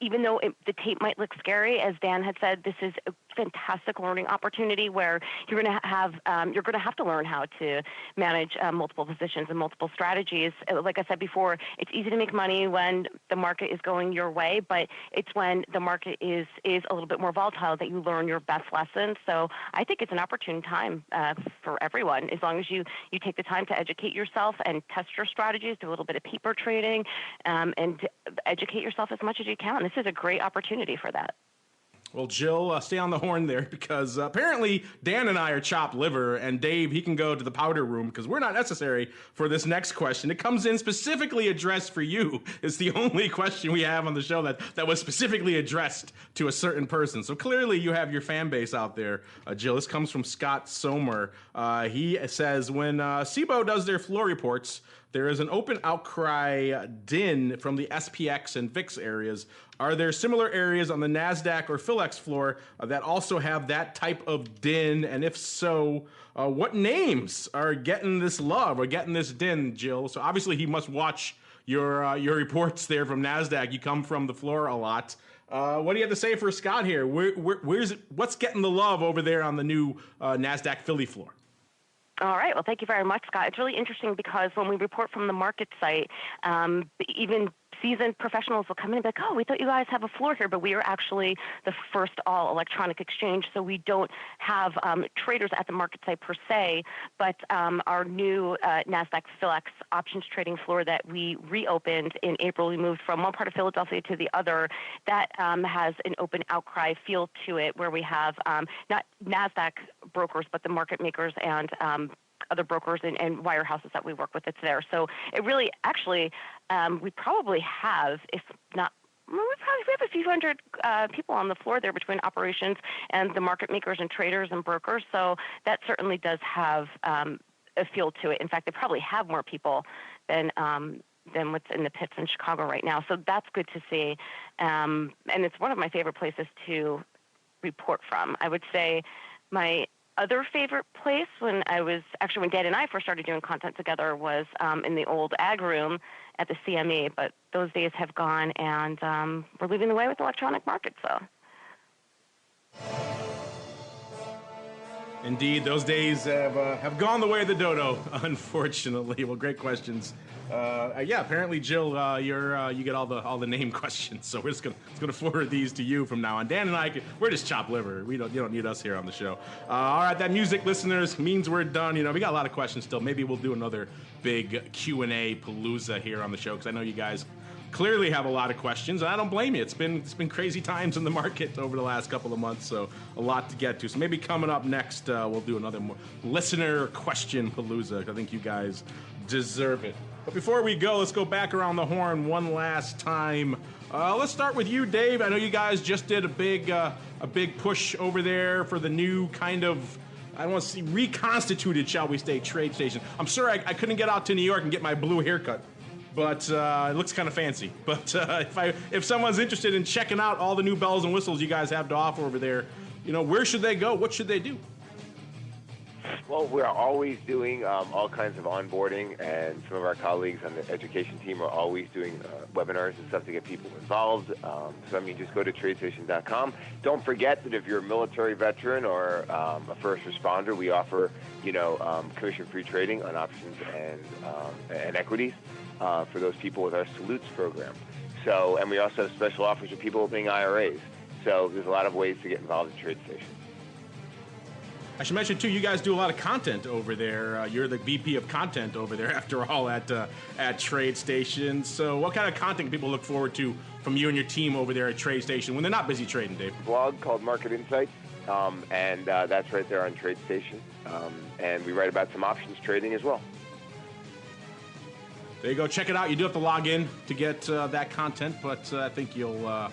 even though the tape might look scary, as Dan had said, this is a fantastic learning opportunity where you're going to have to learn how to manage multiple positions and multiple strategies. Like I said before, it's easy to make money when the market is going your way, but it's when the market is a little bit more volatile that you learn your best lessons. So I think it's an opportune time for everyone, as long as you take the time to educate yourself and test your strategies, do a little bit of peeper trading, and educate yourself as much as you can. This is a great opportunity for that. Well, Jill, stay on the horn there, because apparently Dan and I are chopped liver, and Dave, he can go to the powder room because we're not necessary for this next question. It comes in specifically addressed for you. It's the only question we have on the show that was specifically addressed to a certain person. So clearly you have your fan base out there, Jill. This comes from Scott Somer. He says, when SIBO does their floor reports, there is an open outcry din from the SPX and VIX areas. Are there similar areas on the NASDAQ or PHLX floor that also have that type of din? And if so, what names are getting this love or getting this din, Jill? So obviously he must watch your reports there from NASDAQ. You come from the floor a lot. What do you have to say for Scott here? What's getting the love over there on the new NASDAQ Philly floor? All right. Well, thank you very much, Scott. It's really interesting because when we report from the market site, even seasoned professionals will come in and be like, oh, we thought you guys have a floor here, but we are actually the first all electronic exchange. So we don't have traders at the market site per se, but our new NASDAQ PHLX options trading floor that we reopened in April, we moved from one part of Philadelphia to the other, that has an open outcry feel to it, where we have not NASDAQ brokers, but the market makers and other brokers and wirehouses that we work with. It's there. So it really, actually, we probably have, if not, we have a few hundred people on the floor there between operations and the market makers and traders and brokers. So that certainly does have a feel to it. In fact, they probably have more people than what's in the pits in Chicago right now. So that's good to see. And it's one of my favorite places to report from. I would say my other favorite place when Dan and I first started doing content together was in the old ag room at the CME, but those days have gone, and we're leading the way with electronic markets. So. Indeed, those days have gone the way of the dodo, unfortunately. Well, great questions. Apparently, Jill, you get all the name questions, so we're just gonna forward these to you from now on. Dan and I, we're just chopped liver. You don't need us here on the show. All right, that music, listeners, means we're done. We got a lot of questions still. Maybe we'll do another big Q&A palooza here on the show, because I know you guys clearly have a lot of questions, and I don't blame you. It's been crazy times in the market over the last couple of months, so a lot to get to. So maybe coming up next, we'll do another more listener question palooza. I think you guys deserve it. But before we go, let's go back around the horn one last time. Let's start with you, Dave. I know you guys just did a big push over there for the new kind of, I don't want to see, reconstituted, shall we say, trade station. I'm sorry I couldn't get out to New York and get my blue haircut, but it looks kind of fancy. But if someone's interested in checking out all the new bells and whistles you guys have to offer over there, where should they go? What should they do? Well, we're always doing all kinds of onboarding, and some of our colleagues on the education team are always doing webinars and stuff to get people involved. Just go to tradestation.com. Don't forget that if you're a military veteran or a first responder, we offer, commission-free trading on options and equities for those people with our salutes program. And we also have special offers for people opening IRAs. So there's a lot of ways to get involved in TradeStation. I should mention, too, you guys do a lot of content over there. You're the VP of content over there, after all, at TradeStation. So what kind of content can people look forward to from you and your team over there at TradeStation when they're not busy trading, Dave? A blog called Market Insights, and that's right there on TradeStation. And we write about some options trading as well. There you go. Check it out. You do have to log in to get that content, but I think you'll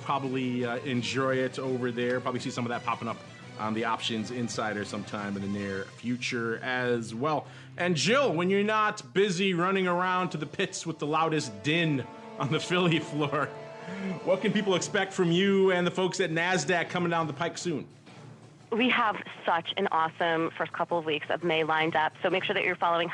probably enjoy it over there. Probably see some of that popping up on the Options Insider sometime in the near future as well. And Jill, when you're not busy running around to the pits with the loudest din on the Philly floor, what can people expect from you and the folks at NASDAQ coming down the pike soon? We have such an awesome first couple of weeks of May lined up. So make sure that you're following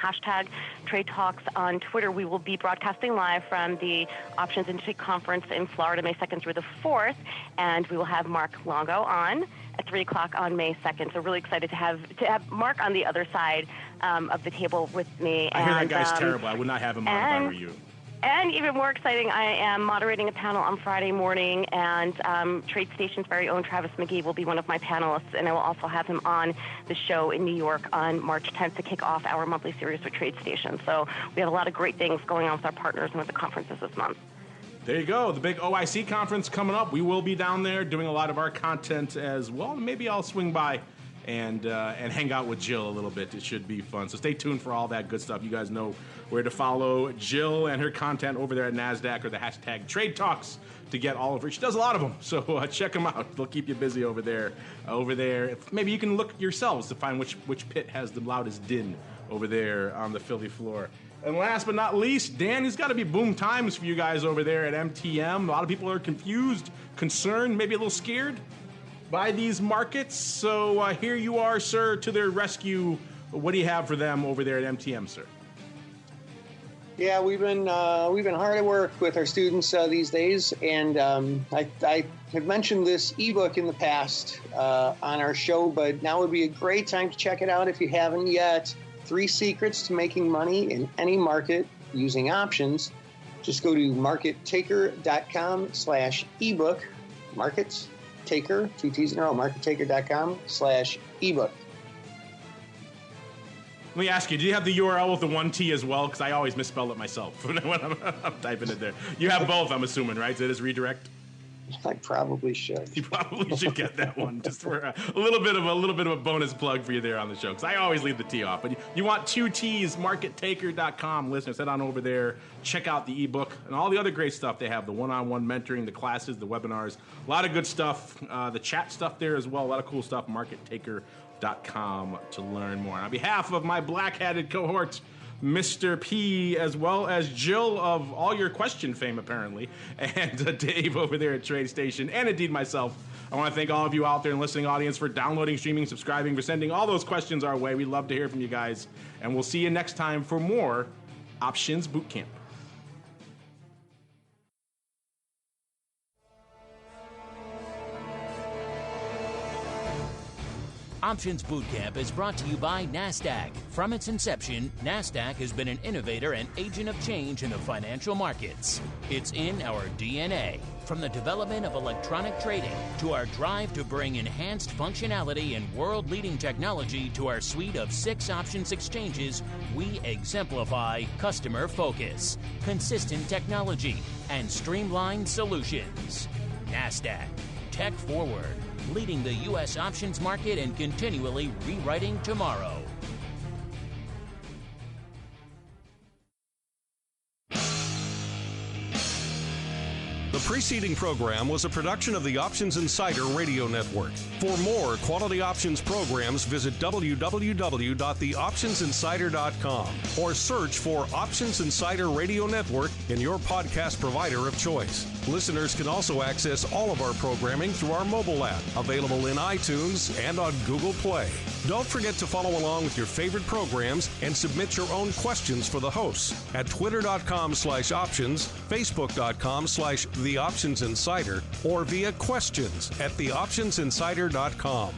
#Trade Talks on Twitter. We will be broadcasting live from the Options Industry Conference in Florida, May 2nd through the 4th. And we will have Mark Longo on at 3 o'clock on May 2nd. So really excited to have Mark on the other side of the table with me. I hear that guy's terrible. I would not have him on if I were you. And even more exciting, I am moderating a panel on Friday morning, and TradeStation's very own Travis McGee will be one of my panelists, and I will also have him on the show in New York on March 10th to kick off our monthly series with TradeStation. So we have a lot of great things going on with our partners and with the conferences this month. There you go. The big OIC conference coming up. We will be down there doing a lot of our content as well. Maybe I'll swing by and hang out with Jill a little bit. It should be fun. So stay tuned for all that good stuff. You guys know where to follow Jill and her content over there at NASDAQ, or the #Trade Talks to get all of her. She does a lot of them, so check them out. They'll keep you busy over there. Maybe you can look yourselves to find which pit has the loudest din over there on the Philly floor. And last but not least, Dan, it's got to be boom times for you guys over there at MTM. A lot of people are confused, concerned, maybe a little scared by these markets. So here you are, sir, to their rescue. What do you have for them over there at MTM, sir? Yeah, we've been hard at work with our students these days, and I have mentioned this ebook in the past on our show, but now would be a great time to check it out if you haven't yet. 3 secrets to making money in any market using options. Just go to markettaker.com/ebook. Markets Taker, 2 T's in a row, markettaker.com/ebook. Let me ask you, do you have the URL with the 1 T as well? Because I always misspell it myself when I'm typing it there. You have both, I'm assuming, right? So it is redirect? I probably should. You probably should get that one just for a little bit of a bonus plug for you there on the show, because I always leave the T off. But you want 2 T's, markettaker.com. Listeners, head on over there, check out the ebook and all the other great stuff they have, the one-on-one mentoring, the classes, the webinars, a lot of good stuff, the chat stuff there as well, a lot of cool stuff, markettaker.com to learn more. On behalf of my black-hatted cohort, Mr. P, as well as Jill of all your question fame, apparently, and Dave over there at TradeStation, and indeed myself, I want to thank all of you out there in the listening audience for downloading, streaming, subscribing, for sending all those questions our way. We'd love to hear from you guys, and we'll see you next time for more Options Bootcamp. Options Bootcamp is brought to you by NASDAQ. From its inception, NASDAQ has been an innovator and agent of change in the financial markets. It's in our DNA. From the development of electronic trading to our drive to bring enhanced functionality and world-leading technology to our suite of 6 options exchanges, we exemplify customer focus, consistent technology, and streamlined solutions. NASDAQ, tech forward, leading the U.S. options market and continually rewriting tomorrow. The preceding program was a production of the Options Insider Radio Network. For more quality options programs, visit www.theoptionsinsider.com or search for Options Insider Radio Network in your podcast provider of choice. Listeners can also access all of our programming through our mobile app, available in iTunes and on Google Play. Don't forget to follow along with your favorite programs and submit your own questions for the hosts at twitter.com/options, facebook.com/theoptionsinsider, or via questions@theoptionsinsider.com.